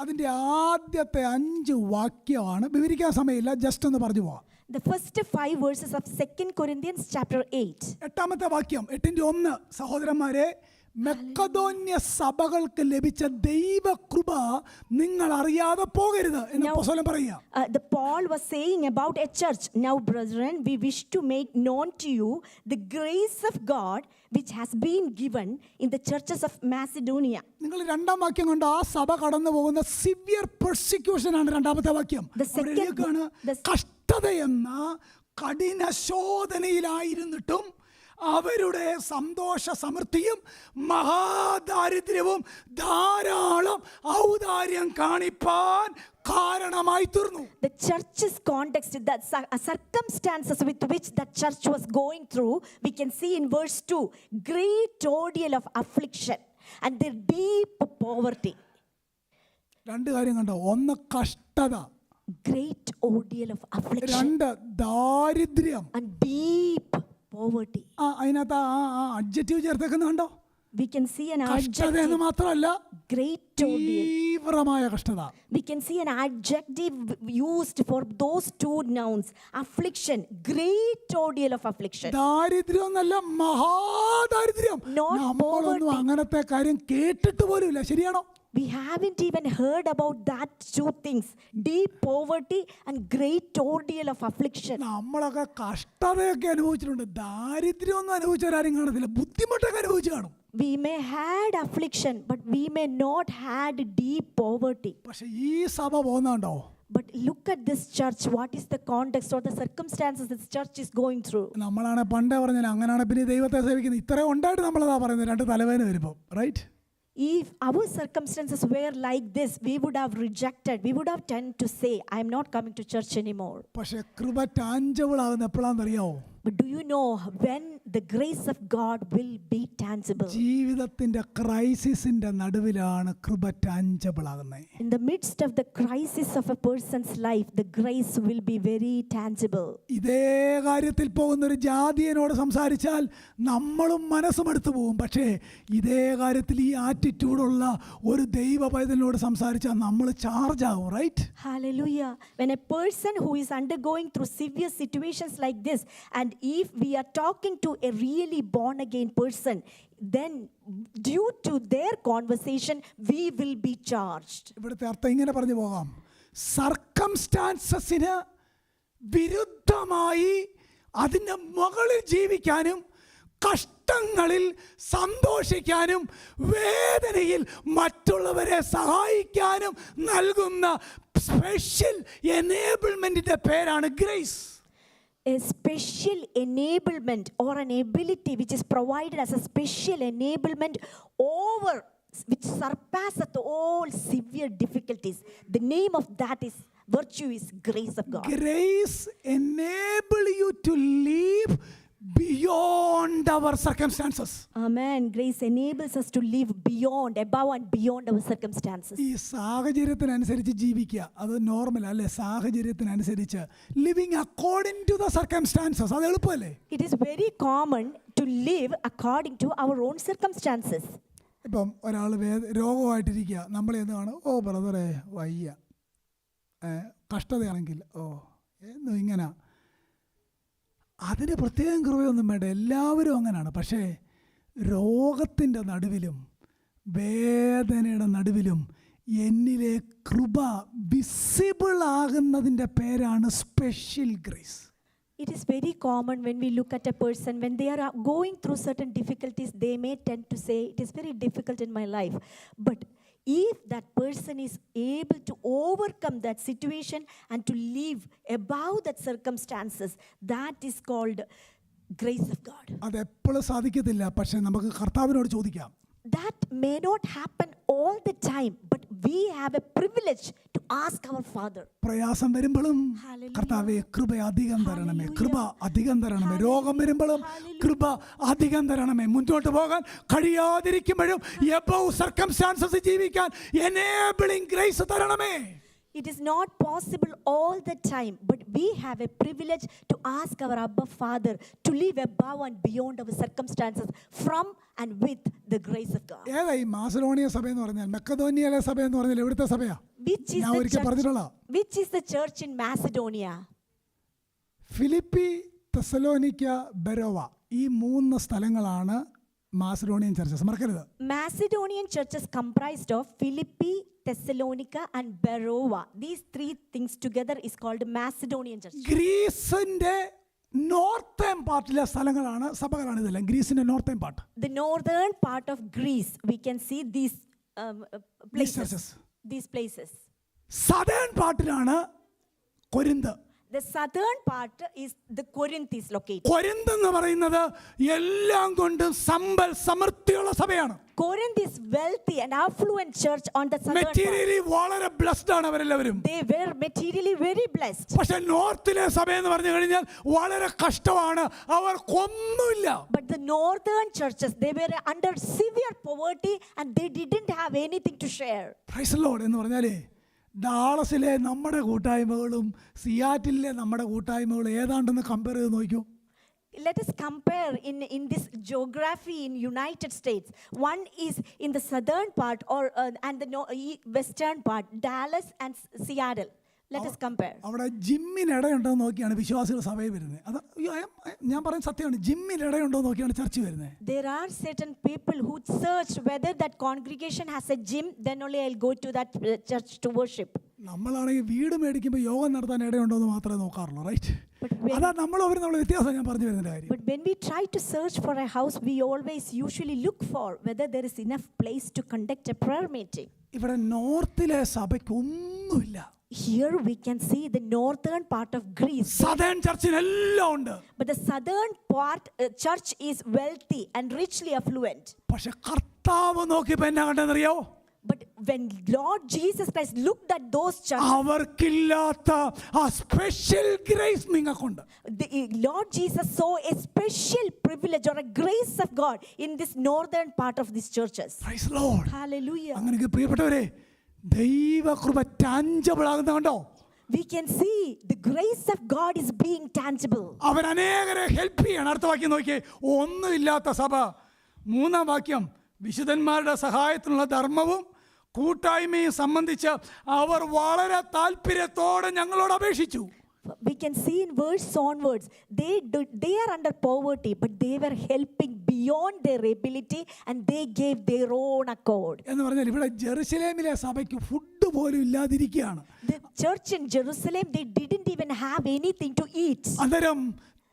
അതിൻ്റെ ആദ്യത്തെ 5 വാക്യമാണ്, വിവരിക്കാൻ സമയമില്ല, ജസ്റ്റ് ഒന്ന് പറഞ്ഞു പോവാം. The first 5 verses of 2 Corinthians chapter 8. 8ാമത്തെ വാക്യം, 8:1, സഹോദരന്മാരെ, മെക്കദോന്യ സഭകൾക്ക് ലഭിച്ച ദൈവകൃപ നിങ്ങൾ അറിയാതെ പോകരുത് എന്ന് അപ്പോസ്തലൻ പറയുക. The Paul was saying about a church. Now, brethren, we wish to make known to you the grace of God which has been given in the churches of Macedonia. നിങ്ങൾ 2ാം വാക്യം കൊണ്ട് ആ സഭ കടന്നു പോകുന്ന സിവിയർ പെർസിക്യൂഷൻ ആണ് 2ാമത്തെ വാക്യം. കഷ്ടതയെന്ന കഠിന ശോധനയിലായിരുന്നിട്ടും അവരുടെ സന്തോഷ സമൃദ്ധിയും മഹാദാരിദ്ര്യവും ധാരാളം ഔദാര്യം കാണിപ്പാൻ കാരണമായി തീർന്നു. The church's context, the circumstances with which the church was going through, we can see in verse 2, great ordeal of affliction and their deep poverty. 2 കാര്യം കണ്ടോ? 1 കഷ്ടത, great ordeal of affliction, 2 ദാരിദ്ര്യം and deep poverty. അതിനകത്ത് ആ അഡ്ജക്റ്റീവ് ചേർത്തേക്കുന്ന കണ്ടോ? We can see an കഷ്ടത എന്ന് adjective, മാത്രമല്ല, great ordeal. തീവ്രമായ കഷ്ടത. We can see an adjective used for those two nouns. Affliction, great ordeal of affliction. ദാരിദ്ര്യം എന്നല്ല, മഹാദാരിദ്ര്യം. Not നമ്മളൊന്നും poverty. അങ്ങനത്തെ കാര്യം കേട്ടിട്ട് പോലും ഇല്ല. ശരിയാണോ? We haven't even heard about that two things, deep poverty and great ordeal of affliction. നമ്മളൊക്കെ കഷ്ടതയൊക്കെ അനുഭവിച്ചിട്ടുണ്ട്. ദാരിദ്ര്യം ഒന്നും അനുഭവിച്ചവരാരും കാണത്തില്ല. ബുദ്ധിമുട്ടൊക്കെ അനുഭവിച്ചു കാണും. We may had affliction, but we may not had deep poverty. പക്ഷെ ഈ സഭ പോകുന്നുണ്ടോ? But look at this church. What is the context or the circumstances this church is going through? നമ്മളാണ് പണ്ടേ പറഞ്ഞാൽ അങ്ങനെയാണ് പിന്നെ ദൈവത്തെ സേവിക്കുന്നത്. ഇത്രയും ഉണ്ടായിട്ട് നമ്മളതാ പറയുന്നത്, രണ്ട് തലവേദന വരുമ്പോൾ. Right? If our circumstances were like this, we would have rejected. We would have tend to say, I am not coming to church anymore. പക്ഷെ കൃപ ടാഞ്ചബിൾ ആകുന്ന എപ്പോഴാണെന്ന് അറിയാവോ? But do you know when the grace of God will be tangible? ജീവിതത്തിന്റെ ക്രൈസിസിന്റെ നടുവിലാണ് കൃപ ടാഞ്ചബിൾ ആകുന്നത്. In the midst of the crisis of a person's life, the grace will be very tangible. ഇതേ കാര്യത്തിൽ പോകുന്ന ഒരു ജാതിയനോട് സംസാരിച്ചാൽ നമ്മളും മനസ്സും എടുത്തു പോകും. പക്ഷേ ഇതേ കാര്യത്തിൽ ഈ ആറ്റിറ്റ്യൂഡുള്ള ഒരു ദൈവ പൈതലിനോട് സംസാരിച്ചാൽ നമ്മൾ ചാർജ് ആകും. Right? Hallelujah. When a person who is undergoing through severe situations like this, and if we are talking to a really born again person, then due to their conversation, we will be charged. ഇവിടുത്തെ അർത്ഥം ഇങ്ങനെ പറഞ്ഞു പോകാം. സർക്കംസ്റ്റാൻസസിന് വിരുദ്ധമായി അതിൻ്റെ മുകളിൽ ജീവിക്കാനും കഷ്ടങ്ങളിൽ സന്തോഷിക്കാനും വേദനയിൽ മറ്റുള്ളവരെ സഹായിക്കാനും നൽകുന്ന സ്പെഷ്യൽ എനേബിൾമെന്റിന്റെ പേരാണ് grace. A special enablement or an ability which is provided as a special enablement over which surpasseth all severe difficulties. The name of that is virtue is grace of God. Grace enable you to live beyond our circumstances. Amen. Grace enables us to live beyond, above and beyond our circumstances. ഈ സാഹചര്യത്തിനനുസരിച്ച് ജീവിക്കുക അത് നോർമൽ അല്ലേ? സാഹചര്യത്തിനനുസരിച്ച് living according to the circumstances, അത് എളുപ്പമല്ലേ? It is very common to live according to our own circumstances. ഇപ്പം ഒരാൾ രോഗമായിട്ടിരിക്കുക, നമ്മൾ എന്ന് കാണും, ഓ ബ്രദറെ വയ്യ, കഷ്ടതയാണെങ്കിൽ ഓ എന്നും ഇങ്ങനെ. അതിന് പ്രത്യേകം കൃപയൊന്നും വേണ്ട, എല്ലാവരും അങ്ങനെയാണ്. പക്ഷേ രോഗത്തിൻ്റെ നടുവിലും വേദനയുടെ നടുവിലും എന്നിലെ കൃപ വിസിബിൾ ആകുന്നതിൻ്റെ പേരാണ് special grace. It is very common when we look at a person, when they are going through certain difficulties, they may tend to say, it is very difficult in my life. But if that person is able to overcome that situation and to live above that circumstances, that is called grace of God. അതെപ്പോഴും സാധിക്കത്തില്ല, പക്ഷേ നമുക്ക് കർത്താവിനോട് ചോദിക്കാം. That may not happen all the time, but we have a privilege to ask our Father. പ്രയാസം വരുമ്പോഴും കർത്താവേ കൃപ അധികം തരണമേ, കൃപ അധികം തരണമേ. രോഗം വരുമ്പോഴും കൃപ അധികം തരണമേ. മുന്നോട്ട് പോകാൻ കഴിയാതിരിക്കുമ്പോഴും എബവ് സർക്കംസ്റ്റാൻസസ് ജീവിക്കാൻ എനേബിളിംഗ് ഗ്രേസ് തരണമേ. It is not possible all the time, but we have a privilege to ask our Abba Father to live above and beyond our circumstances from and with the grace of God. ഏതാ ഈ മാസിഡോണിയ സഭ എന്ന് പറഞ്ഞാൽ? മക്കതോനിയയിലെ സഭ എന്ന് പറഞ്ഞാൽ എവിടുത്തെ സഭയാ? ഞാൻ ഒരിക്കൽ പറഞ്ഞിട്ടുള്ള Which is the church in Macedonia? Philippi, Thessalonica, Berea, ഈ 3 സ്ഥലങ്ങളാണ് മാസിഡോണിയൻ ചർച്ചസ്. മറക്കരുത്. Macedonian churches comprised of Philippi, Thessalonica and Beroea. These 3 things together is called Macedonian church. ഗ്രീസിന്റെ നോർത്തേൺ പാർട്ടിലെ സ്ഥലങ്ങളാണ്, സഭകളാണ് ഇതെല്ലാം. ഗ്രീസിന്റെ northern part, The northern part of Greece, we can see these places. These places. Southern പാർട്ടിലാണ് Corinth. The southern part is the Corinth is located. Corinth എന്ന് പറയുന്നത് എല്ലാം കൊണ്ടും സമ്പൽ സമൃദ്ധിയുള്ള സഭയാണ്. Corinth is wealthy and affluent church on the southern materially part. വളരെ ബ്ലെസ്ഡ് ആണ് അവരെല്ലാവരും. They were materially very blessed. പക്ഷെ നോർത്തിലെ സഭ എന്ന് പറഞ്ഞു കഴിഞ്ഞാൽ വളരെ കഷ്ടമാണ്, അവർക്കൊന്നുമില്ല. But the northern churches, they were under severe poverty and they didn't have anything to share. Praise the Lord എന്ന് പറഞ്ഞാലേ ഡാളസിലെ നമ്മുടെ കൂട്ടായ്മകളും സിയാറ്റിലെ നമ്മുടെ കൂട്ടായ്മകളും ഏതാണ്ടെന്ന് കമ്പയർ ചെയ്ത് നോക്കൂ. let us compare in this geography in United States. One is in the southern part and the western part, Dallas and Seattle. Let us compare. അവിടെ ജിമ്മിന് ഇടയുണ്ടോ എന്ന് നോക്കിയാണ് വിശ്വാസികൾ സഭയിൽ വരുന്നത്. അത് ഞാൻ പറയുന്ന സത്യമാണ്. ജിമ്മിന് ഇടയുണ്ടോ എന്ന് നോക്കിയാണ് ചർച്ച വരുന്നത്. There are certain people who search whether that congregation has a gym, then only I'll go to that church to worship. നമ്മളാണെങ്കിൽ വീട് മേടിക്കുമ്പോൾ യോഗം നടത്താൻ ഇടയുണ്ടോ എന്ന് മാത്രമേ നോക്കാറുള്ളൂ, റൈറ്റ്? അതാ നമ്മൾ അവരുന്നുള്ള വ്യത്യാസം ഞാൻ പറഞ്ഞു വരുന്ന കാര്യം. But when we try to search for a house, we always usually look for whether there is enough place to conduct a prayer meeting. ഇവിടെ നോർത്തിലെ സഭയ്ക്ക് ഒന്നുമില്ല. Here we can see the northern part of Greece. Southern churchിന് എല്ലാം ഉണ്ട്. But the southern part church is wealthy and richly affluent. പക്ഷെ കർത്താവ് നോക്കിയപ്പോൾ എന്നാ കണ്ടെന്നറിയോ? But when Lord Jesus Christ looked at those churches, അവർക്കില്ലാത്ത ആ സ്പെഷ്യൽ ഗ്രേസ് നിങ്ങൾക്കുണ്ട്. the Lord Jesus saw a special privilege or a grace of God in this northern part of these churches. Praise the Lord. Hallelujah. അങ്ങനെ പ്രിയപ്പെട്ടവരെ, ദൈവകൃപ ടാഞ്ചിബിൾ ആകുന്ന കണ്ടോ? We can see the grace of God is being tangible. അവർ അനേകരെ ഹെൽപ്പ് ചെയ്യണം. അടുത്ത വാക്യം നോക്കിയേ. ഒന്നുമില്ലാത്ത സഭ. മൂന്നാം വാക്യം, വിശുദ്ധന്മാരുടെ സഹായത്തിനുള്ള ധർമ്മവും കൂട്ടായ്മയും സംബന്ധിച്ച് അവർ വളരെ താല്പര്യത്തോടെ ഞങ്ങളോട് അപേക്ഷിച്ചു. We can see in verse onwards, they are under poverty, but they were helping beyond their ability and they gave their own accord. എന്ന് പറഞ്ഞാൽ ഇവിടെ ജെറുസലേമിലെ സഭയ്ക്ക് ഫുഡ് പോലും ഇല്ലാതിരിക്കുകയാണ്. The church in Jerusalem, they didn't even have anything to eat. അന്നേരം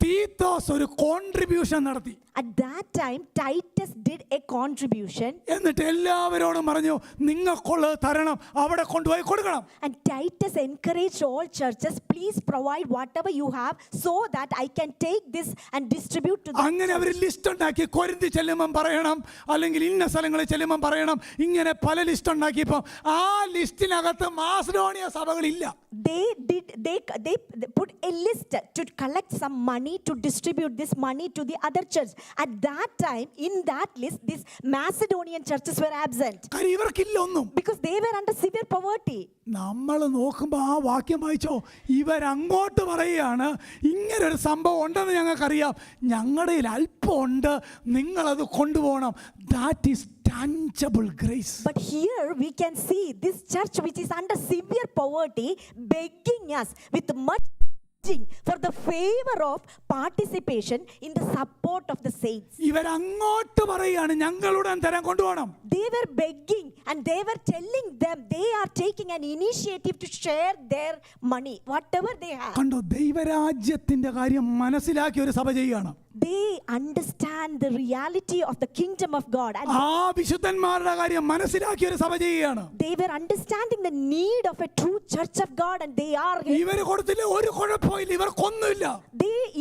തീത്തോസ് ഒരു കോൺട്രിബ്യൂഷൻ നടത്തി. At that time, Titus did a contribution. എന്നിട്ട് എല്ലാവരോടും പറഞ്ഞു, നിങ്ങൾക്കുള്ളത് തരണം, അവിടെ കൊണ്ടുപോയി കൊടുക്കണം. And Titus encouraged all churches, please provide whatever you have so that I can take this and distribute to them. അങ്ങനെ അവർ ലിസ്റ്റ് ഉണ്ടാക്കി. കൊരിന്തി ചെല്ലുമ്പം പറയണം, അല്ലെങ്കിൽ ഇന്ന സ്ഥലങ്ങളിൽ ചെല്ലുമ്പം പറയണം. ഇങ്ങനെ പല ലിസ്റ്റ് ഉണ്ടാക്കിയപ്പോൾ ആ ലിസ്റ്റിനകത്ത് Macedonia സഭകളില്ല. They put a list to collect some money to distribute this money to the other church. At that time, in that list, these Macedonian churches were absent ഇവർക്കില്ല ഒന്നും. because they were under severe poverty. നമ്മൾ നോക്കുമ്പോൾ ആ വാക്യം വായിച്ചോ, ഇവരങ്ങോട്ട് പറയുകയാണ്, ഇങ്ങനൊരു സംഭവം ഉണ്ടെന്ന് ഞങ്ങൾക്കറിയാം, ഞങ്ങളുടെ അല്പം ഉണ്ട്, നിങ്ങളത് കൊണ്ടുപോകണം. That is tangible grace. But here we can see this church which is under severe poverty begging us with much for the favor of participation in the support of the saints. ഇവരങ്ങോട്ട് പറയുകയാണ്, ഞങ്ങളുടെ തരം കൊണ്ടുപോകണം. They were begging and they were telling them they are taking an initiative to share their money, whatever they have. കണ്ടോ, ദൈവരാജ്യത്തിന്റെ കാര്യം മനസ്സിലാക്കിയ ഒരു സഭ ചെയ്യുകയാണ്. They understand the reality of the kingdom of God. And ആ വിശുദ്ധന്മാരുടെ കാര്യം മനസ്സിലാക്കിയ ഒരു സഭ ചെയ്യുകയാണ്. they were understanding the need of a true church of God and they are. ഇവര് കൊടുത്തില്ല, ഒരു കുഴപ്പമില്ല, ഇവർക്കൊന്നുമില്ല.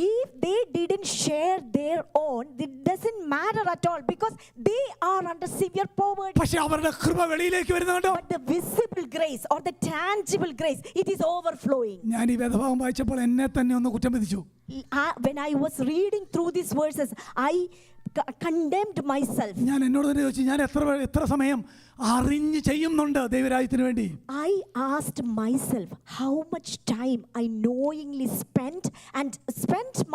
If they didn't share their own, it doesn't matter at all because they are under severe poverty. പക്ഷെ അവരുടെ കൃപ വെളിയിലേക്ക് വരുന്നുണ്ടോ? But the visible grace or the tangible grace, it is overflowing. ഞാൻ ഈ വേദഭാഗം വായിച്ചപ്പോൾ എന്നെ തന്നെ ഒന്ന് കുറ്റം വിധിച്ചു. When I was reading through these verses, I condemned myself. ഞാൻ എന്നോട് തന്നെ ചോദിച്ചു, ഞാൻ എത്ര സമയം അറിഞ്ഞ് ചെയ്യുന്നുണ്ട് ദൈവരാജ്യത്തിന് വേണ്ടി? I asked myself how much time I knowingly spent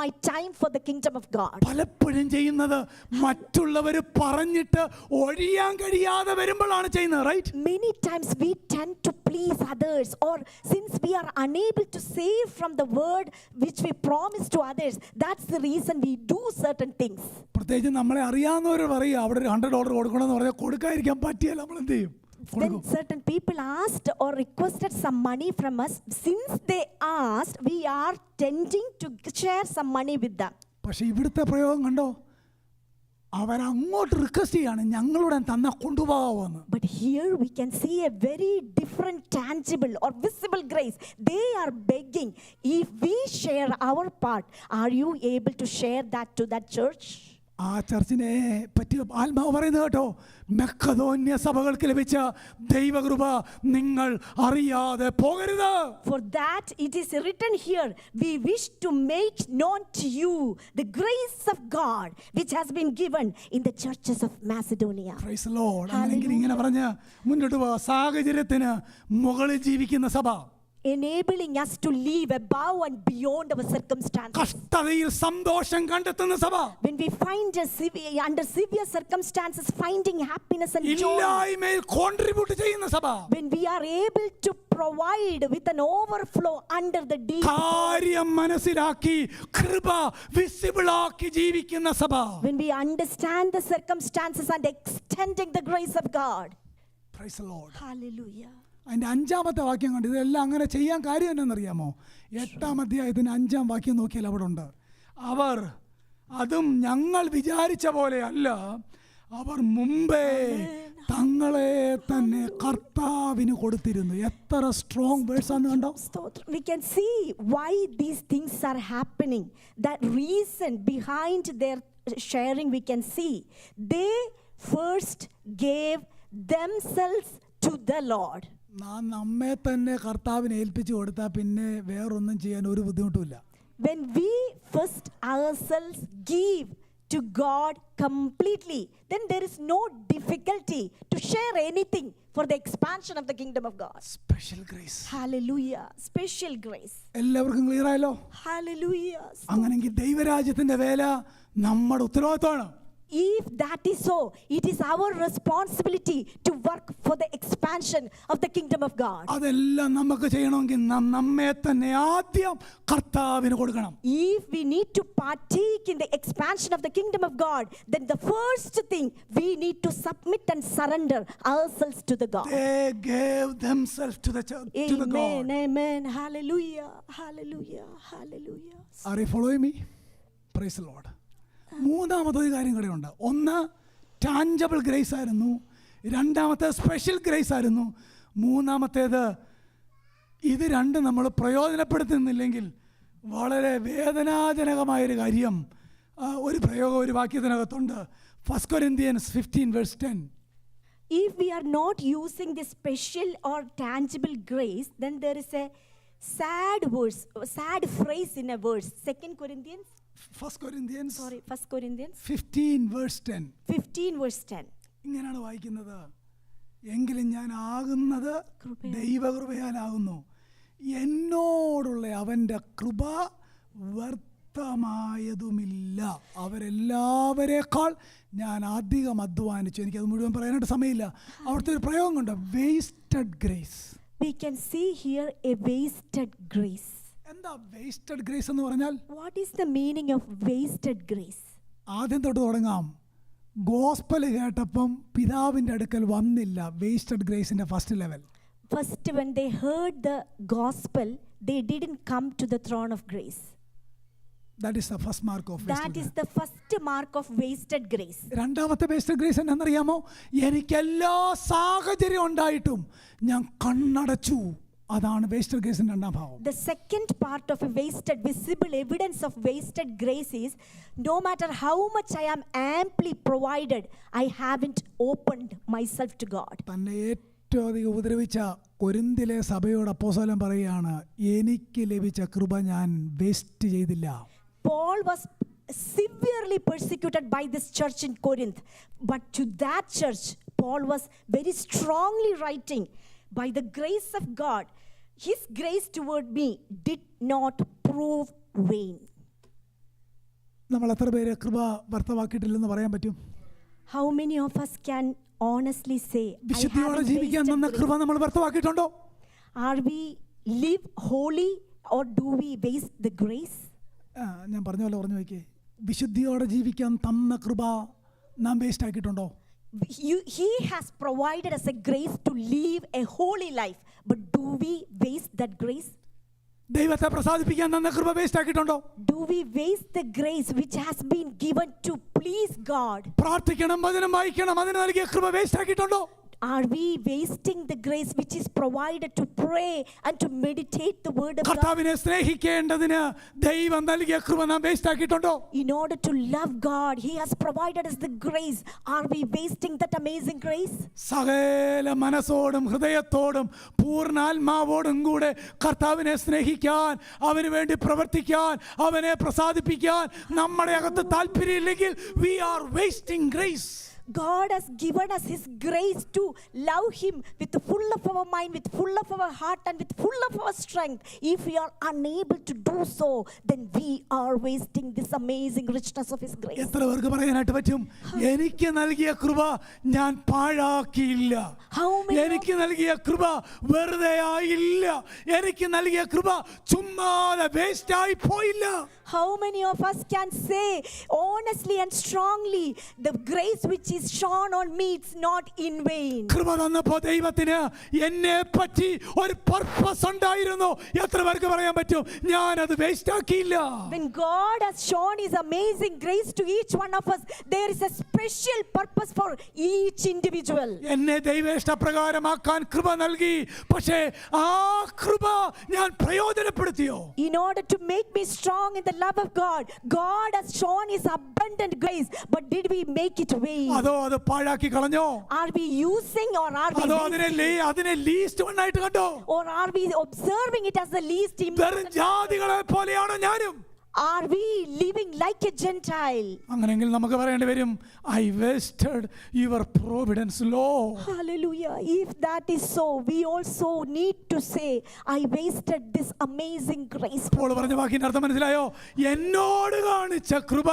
my time for the kingdom of God. പലപ്പോഴും ചെയ്യുന്നത് മറ്റുള്ളവർ പറഞ്ഞിട്ട് ഒഴിയാൻ കഴിയാതെ വരുമ്പോഴാണ് ചെയ്യുന്നത്, right? Many times we tend to please others, or since we are unable to save from the word which we promise to others, that's the reason we do certain things. പ്രത്യേകിച്ച് നമ്മളെ അറിയാവുന്നവർ പറയുക, അവിടെ $100 കൊടുക്കണമെന്ന് പറഞ്ഞാൽ കൊടുക്കാതിരിക്കാൻ പറ്റിയാൽ നമ്മൾ എന്ത് ചെയ്യും? When certain people asked or requested some money from us, since they asked, we are tending to share some money with them. പക്ഷെ ഇവിടുത്തെ പ്രയോഗം കണ്ടോ, അവരങ്ങോട്ട് റിക്വസ്റ്റ് ചെയ്യാണ്, ഞങ്ങളുടെ തന്നെ കൊണ്ടുപോകാമെന്ന്. But here we can see a very different tangible or visible grace. They are begging, if we share our part, are you able to share that to that church? ആ ചർച്ചിനെ പറ്റി ആത്മാവ് പറയുന്നത് കേട്ടോ, മക്കതോന്യ സഭകൾക്ക് ലഭിച്ച ദൈവകൃപ നിങ്ങൾ അറിയാതെ പോകരുത്. For that it is written here, we wish to make known to you the grace of God which has been given in the churches of Macedonia. Praise the Lord. അല്ലെങ്കിൽ ഇങ്ങനെ പറഞ്ഞ് മുന്നോട്ട് പോകാം. സാഹചര്യത്തിന് മുകളിൽ ജീവിക്കുന്ന സഭ. enabling us to live above and beyond our circumstances. കഷ്ടതയിൽ സന്തോഷം കണ്ടെത്തുന്ന സഭ, When we find under severe circumstances, finding happiness and joy. ഇല്ലായ്മയിൽ കോൺട്രിബ്യൂട്ട് ചെയ്യുന്ന സഭ, When we are able to provide with an overflow under the deep. കാര്യം മനസ്സിലാക്കി കൃപ വിസിബിൾ ആക്കി ജീവിക്കുന്ന സഭ. When we understand the circumstances and extending the grace of God. Praise the Lord. Hallelujah. അതിൻ്റെ 5-ാമത്തെ വാക്യം കണ്ട് ഇതെല്ലാം അങ്ങനെ ചെയ്യാൻ കാര്യം എന്നാണെന്നറിയാമോ? 8-ാം അധ്യായത്തിന് 5-ാം വാക്യം നോക്കിയാൽ അവിടെ ഉണ്ട്, അവർ അതും ഞങ്ങൾ വിചാരിച്ച പോലെ അല്ല, അവർ മുമ്പേ തങ്ങളെ തന്നെ കർത്താവിന് കൊടുത്തിരുന്നു. എത്ര സ്ട്രോങ് വേഴ്സ് ആണ് കണ്ടോ? We can see why these things are happening. That reason behind their sharing, we can see they first gave themselves to the Lord. നമ്മെ തന്നെ കർത്താവിനെ ഏൽപ്പിച്ചു കൊടുത്താൽ പിന്നെ വേറൊന്നും ചെയ്യാൻ ഒരു ബുദ്ധിമുട്ടുമില്ല. When we first ourselves give to God completely, then there is no difficulty to share anything for the expansion of the kingdom of God. Special grace. Hallelujah. Special grace. എല്ലാവർക്കും ക്ലിയർ ആയല്ലോ? Hallelujah. അങ്ങനെങ്കിൽ ദൈവരാജ്യത്തിന്റെ വേല നമ്മുടെ ഉത്തരവാദിത്തമാണ്. If that is so, it is our responsibility to work for the expansion of the kingdom of God. അതെല്ലാം നമുക്ക് ചെയ്യണമെങ്കിൽ നമ്മെ തന്നെ ആദ്യം കർത്താവിന് കൊടുക്കണം. If we need to partake in the expansion of the kingdom of God, then the first thing we need to submit and surrender ourselves to the God. They gave themselves to the church, to the God. Amen. Amen. Hallelujah. Hallelujah. Hallelujah. Are you following me? Praise the Lord. 3-ാമതൊരു കാര്യം കൂടെ ഉണ്ട്. ഒന്ന് ടാഞ്ചബിൾ ഗ്രേസ് ആയിരുന്നു, 2-ാമത്തെ സ്പെഷ്യൽ ഗ്രേസ് ആയിരുന്നു, 3-ാമത്തേത് ഇത് രണ്ടും നമ്മൾ പ്രയോജനപ്പെടുത്തുന്നില്ലെങ്കിൽ വളരെ വേദനാജനകമായൊരു കാര്യം ഒരു പ്രയോഗം ഒരു വാക്യത്തിനകത്തുണ്ട്. 1 Corinthians 15:10. If we are not using the special or tangible grace, then there is a sad phrase in a verse. 1 Corinthians 15:10. 15:10. ഇങ്ങനെയാണ് വായിക്കുന്നത്, എങ്കിലും ഞാൻ ആകുന്നത് ദൈവകൃപയാലാകുന്നു, എന്നോടുള്ള അവൻ്റെ കൃപ വ്യർത്ഥമായതുമില്ല, അവരെല്ലാവരേക്കാൾ ഞാൻ അധികം അധ്വാനിച്ചു. എനിക്കത് മുഴുവൻ പറയാനായിട്ട് സമയമില്ല. അവിടുത്തെ ഒരു പ്രയോഗം കൊണ്ട് wasted grace. We can see here a wasted grace. എന്താ വേസ്റ്റഡ് ഗ്രേസ് എന്ന് പറഞ്ഞാൽ? What is the meaning of wasted grace? ആദ്യം തൊട്ട് തുടങ്ങാം. ഗോസ്പൽ കേട്ടപ്പം പിതാവിൻ്റെ അടുക്കൽ വന്നില്ല. വേസ്റ്റഡ് ഗ്രേസിന്റെ first level. First, when they heard the gospel, they didn't come to the throne of grace. That is the first mark of wasted That is grace. the first mark of wasted grace. 2-ാമത്തെ വേസ്റ്റഡ് ഗ്രേസ് എന്നറിയാമോ? എനിക്കെല്ലാ സാഹചര്യം ഉണ്ടായിട്ടും ഞാൻ കണ്ണടച്ചു. അതാണ് വേസ്റ്റഡ് ഗ്രേസിന്റെ 2-ാം ഭാവം. The second part of a wasted, visible evidence of wasted grace is, no matter how much I am amply provided, I haven't opened myself to God. തന്നെ ഏറ്റവും അധികം ഉപദ്രവിച്ച കൊരിന്തിലെ സഭയോട് അപ്പോസ്തലൻ പറയുകയാണ്, എനിക്ക് ലഭിച്ച കൃപ ഞാൻ വേസ്റ്റ് ചെയ്തില്ല. Paul was severely persecuted by this church in Corinth, but to that church Paul was very strongly writing, by the grace of God, his grace toward me did not prove vain. നമ്മൾ എത്ര പേര് കൃപ വ്യർത്ഥമാക്കിയിട്ടില്ലെന്ന് പറയാൻ പറ്റും? How many of us can honestly say, വിശുദ്ധിയോടെ ജീവിക്കാൻ തന്ന കൃപ നമ്മൾ വ്യർത്ഥമാക്കിയിട്ടുണ്ടോ? Are we live holy or do we waste the grace? ഞാൻ പറഞ്ഞ പോലെ പറഞ്ഞു നോക്കിയേ, വിശുദ്ധിയോടെ ജീവിക്കാൻ തന്ന കൃപ നാം waste ആക്കിയിട്ടുണ്ടോ? He has provided us a grace to live a holy life, but do we waste that grace? ദൈവത്തെ പ്രസാദിപ്പിക്കാൻ തന്ന കൃപ waste ആക്കിയിട്ടുണ്ടോ? Do we waste the grace which has been given to please God? പ്രാർത്ഥിക്കണം, വചനം വായിക്കണം, അതിന് നൽകിയ കൃപ waste ആക്കിയിട്ടുണ്ടോ? Are we wasting the grace which is provided to pray and to meditate the word of God? കർത്താവിനെ സ്നേഹിക്കേണ്ടതിന് ദൈവം നൽകിയ കൃപ നാം waste ആക്കിയിട്ടുണ്ടോ? In order to love God, He has provided us the grace. Are we wasting that amazing grace? സകല മനസ്സോടും ഹൃദയത്തോടും പൂർണ്ണാത്മാവോടും കൂടെ കർത്താവിനെ സ്നേഹിക്കാൻ, അവന് വേണ്ടി പ്രവർത്തിക്കാൻ, അവനെ പ്രസാദിപ്പിക്കാൻ നമ്മുടെ അകത്ത് താല്പര്യമില്ലെങ്കിൽ we are wasting grace. God has given us His grace to love Him with the full of our mind, with full of our heart, and with full of our strength. If we are unable to do so, then we are wasting this amazing richness of His grace. എത്ര പേർക്ക് പറയാനായിട്ട് പറ്റും, എനിക്ക് നൽകിയ കൃപ ഞാൻ പാഴാക്കിയില്ല, എനിക്ക് നൽകിയ കൃപ വെറുതെ ആയില്ല, എനിക്ക് നൽകിയ കൃപ ചുമ്മാതെ വേസ്റ്റ് ആയി പോയില്ല? How many of us can say honestly and strongly, the grace which is shown on me, it's not in vain? കൃപ തന്നപ്പോൾ ദൈവത്തിന് എന്നെ പറ്റി ഒരു പർപ്പസ് ഉണ്ടായിരുന്നു. എത്ര പേർക്ക് പറയാൻ പറ്റും, ഞാൻ അത് waste ആക്കിയില്ല? When God has shown His amazing grace to each one of us, there is a special purpose for each individual. എന്നെ ദൈവേഷ്ടപ്രകാരമാക്കാൻ കൃപ നൽകി, പക്ഷേ ആ കൃപ ഞാൻ പ്രയോജനപ്പെടുത്തിയോ? In order to make me strong in the love of God, God has shown His abundant grace, but did we make it vain? അതോ അത് പാഴാക്കി കളഞ്ഞോ? Are we using or are we അതോ wasting? അതിനെ ലീസ്റ്റ് വണ്ണായിട്ട് കണ്ടോ? Or are we observing it as the least വെറും important? ജാതികളെ പോലെയാണോ ഞാനും? Are we living like a Gentile? അങ്ങനെയെങ്കിൽ നമുക്ക് പറയേണ്ടി വരും, I wasted your providence law. Hallelujah. If that is so, we also need to say, I wasted this amazing grace. Paul പറഞ്ഞ വാക്കിന്റെ അർത്ഥം മനസ്സിലായോ? എന്നോട് കാണിച്ച കൃപ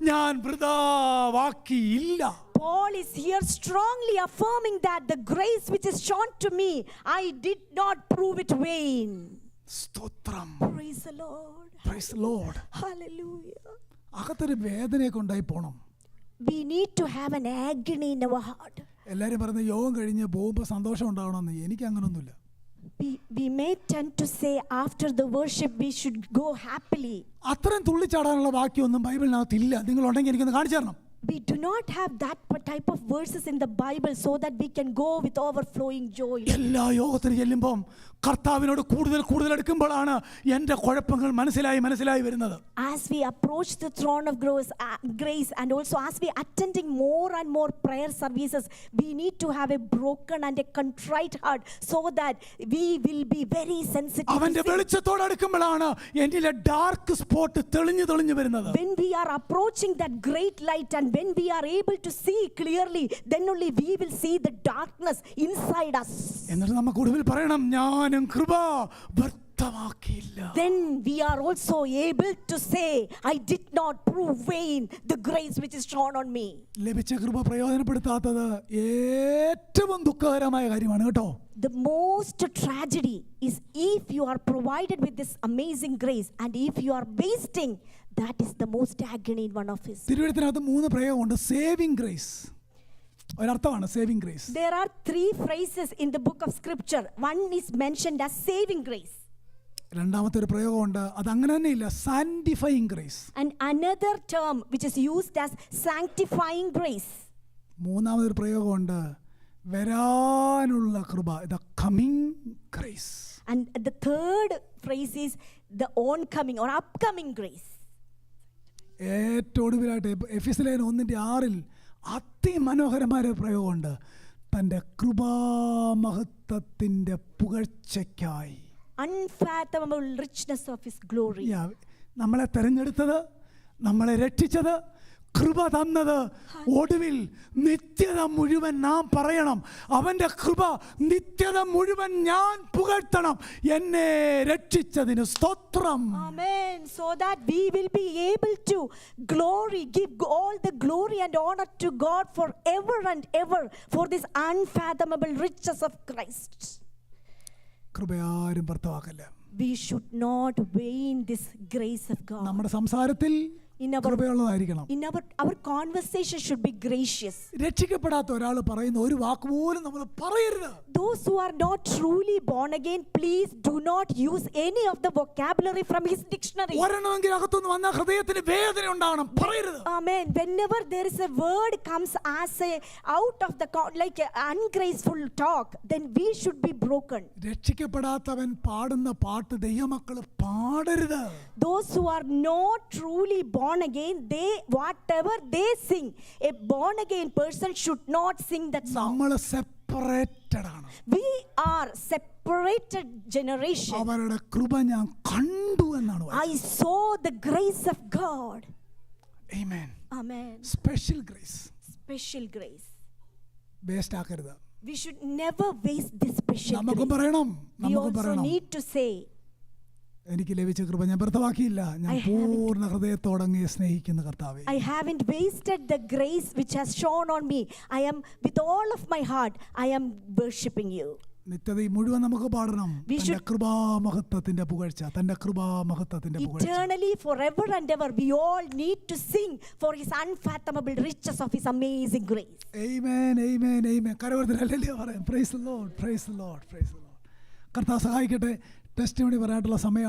ഞാൻ വൃഥാവാക്കിയില്ല. Paul is here strongly affirming that the grace which is shown to me, I did not prove it vain. സ്തോത്രം. Praise the Lord. Praise the Lord. Hallelujah. അകത്തൊരു വേദനയൊക്കെ ഉണ്ടായി പോണം. We need to have an agony in our heart. എല്ലാവരും പറയുന്നത് യോഗം കഴിഞ്ഞ് പോകുമ്പോൾ സന്തോഷം ഉണ്ടാവണമെന്ന്. എനിക്ക് അങ്ങനൊന്നുമില്ല. We may tend to say after the worship we should go happily. അത്രയും തുള്ളിച്ചാടാനുള്ള വാക്യമൊന്നും ബൈബിളിനകത്ത് ഇല്ല. നിങ്ങളുണ്ടെങ്കിൽ എനിക്കൊന്ന് കാണിച്ചു തരണം. We do not have that type of verses in the Bible so that we can go with overflowing joy. എല്ലാ യോഗത്തിന് ചെല്ലുമ്പോൾ കർത്താവിനോട് കൂടുതൽ എടുക്കുമ്പോഴാണ് എൻ്റെ കുഴപ്പങ്ങൾ മനസ്സിലായി വരുന്നത്. As we approach the throne of grace and also as we attending more and more prayer services, we need to have a broken and a contrite heart so that we will be very sensitive. അവന്റെ വെളിച്ചത്തോട് അടുക്കുമ്പോഴാണ് എന്നിലെ ഡാർക്ക് സ്പോട്ട് തെളിഞ്ഞു വരുന്നത്. When we are approaching that great light and when we are able to see clearly, then only we will see the darkness inside us. എന്നിട്ട് നമുക്ക് ഒടുവിൽ പറയണം, ഞാനും കൃപ വ്യർത്ഥമാക്കിയില്ല. Then we are also able to say, I did not prove vain the grace which is shown on me. ലഭിച്ച കൃപ പ്രയോജനപ്പെടുത്താത്തത് ഏറ്റവും ദുഃഖകരമായ കാര്യമാണ് കേട്ടോ. The most tragedy is if you are provided with this amazing grace and if you are wasting, that is the most agony in one of His. തിരുവചനത്തിനകത്ത് 3 പ്രയോഗമുണ്ട്. സേവിംഗ് ഗ്രേസ് ഒരർത്ഥമാണ് saving grace. There are 3 phrases in the book of scripture. One is mentioned as saving grace. രണ്ടാമത്തെ ഒരു പ്രയോഗമുണ്ട്, അത് അങ്ങനെ തന്നെ ഇല്ല, സാന്റിഫൈയിങ് grace. And another term which is used as sanctifying grace. മൂന്നാമതൊരു പ്രയോഗമുണ്ട്, വരാനുള്ള കൃപ, the coming grace. And the third phrase is the oncoming or upcoming grace. ഏറ്റവും ഒടുവിലായിട്ട് എഫെസ്യർ 1:6 അതിമനോഹരമായ ഒരു പ്രയോഗമുണ്ട്, തൻ്റെ കൃപാമഹത്വത്തിൻ്റെ പുകഴ്ചയ്ക്കായി. Unfathomable richness of His glory. നമ്മളെ തെരഞ്ഞെടുത്തത്, നമ്മളെ രക്ഷിച്ചത്, കൃപ തന്നത്, ഒടുവിൽ നിത്യത മുഴുവൻ നാം പറയണം, അവൻ്റെ കൃപ നിത്യത മുഴുവൻ ഞാൻ പുകഴ്ത്തണം, എന്നെ രക്ഷിച്ചതിന് സ്തോത്രം. Amen. So that we will be able to give all the glory and honor to God forever and ever for this unfathomable riches of Christ. കൃപയാരും വ്യർത്ഥമാക്കല്ല. We should not vain this grace of God. നമ്മുടെ സംസാരത്തിൽ കൃപയുള്ളതായിരിക്കണം. In our conversation should be gracious. രക്ഷിക്കപ്പെടാത്ത ഒരാൾ പറയുന്ന ഒരു വാക്ക് പോലും നമ്മൾ പറയരുത്. Those who are not truly born again, please do not use any of the vocabulary from his dictionary. വരണമെങ്കിൽ അകത്തുനിന്ന് വന്ന ഹൃദയത്തിന് വേദന ഉണ്ടാവണം, പറയരുത്. Amen. Whenever there is a word comes as out of the like ungraceful talk, then we should be broken. രക്ഷിക്കപ്പെടാത്തവൻ പാടുന്ന പാട്ട് ദൈവമക്കൾ പാടരുത്. Those who are not truly born again, whatever they sing, a born again person should not sing that song. നമ്മൾ സെപ്പറേറ്റഡ് ആണ്. We are separated generation. അവരുടെ കൃപ ഞാൻ കണ്ടു എന്നാണ്. I saw the grace of God. Amen. Amen. Special grace. special grace. Waste ആക്കരുത്. We should never waste this special നമുക്കും grace. പറയണം, We നമുക്കും also പറയണം, need to say, എനിക്ക് ലഭിച്ച കൃപ ഞാൻ വ്യർത്ഥമാക്കിയില്ല, ഞാൻ പൂർണ്ണ ഹൃദയത്തോടെ അങ്ങയെ സ്നേഹിക്കുന്ന കർത്താവേ. I haven't wasted the grace which has shone on me. I am, with all of my heart, I am worshipping you. നിത്യത മുഴുവൻ നമുക്ക് പാടണം തന്റെ കൃപാമഹത്വത്തിന്റെ പുകഴ്ച, തന്റെ കൃപാമഹത്വത്തിന്റെ പുകഴ്ച. Eternally, forever and ever, we all need to sing for his unfathomable riches of his amazing grace. Amen, amen, amen. കരവർദ്ധന ഹല്ലേലൂയ പറയാം. Praise the Lord, praise the Lord, praise the Lord. കർത്താവ് സഹായിക്കട്ടെ. ടെസ്റ്റിമണി പറയാനുള്ള സമയം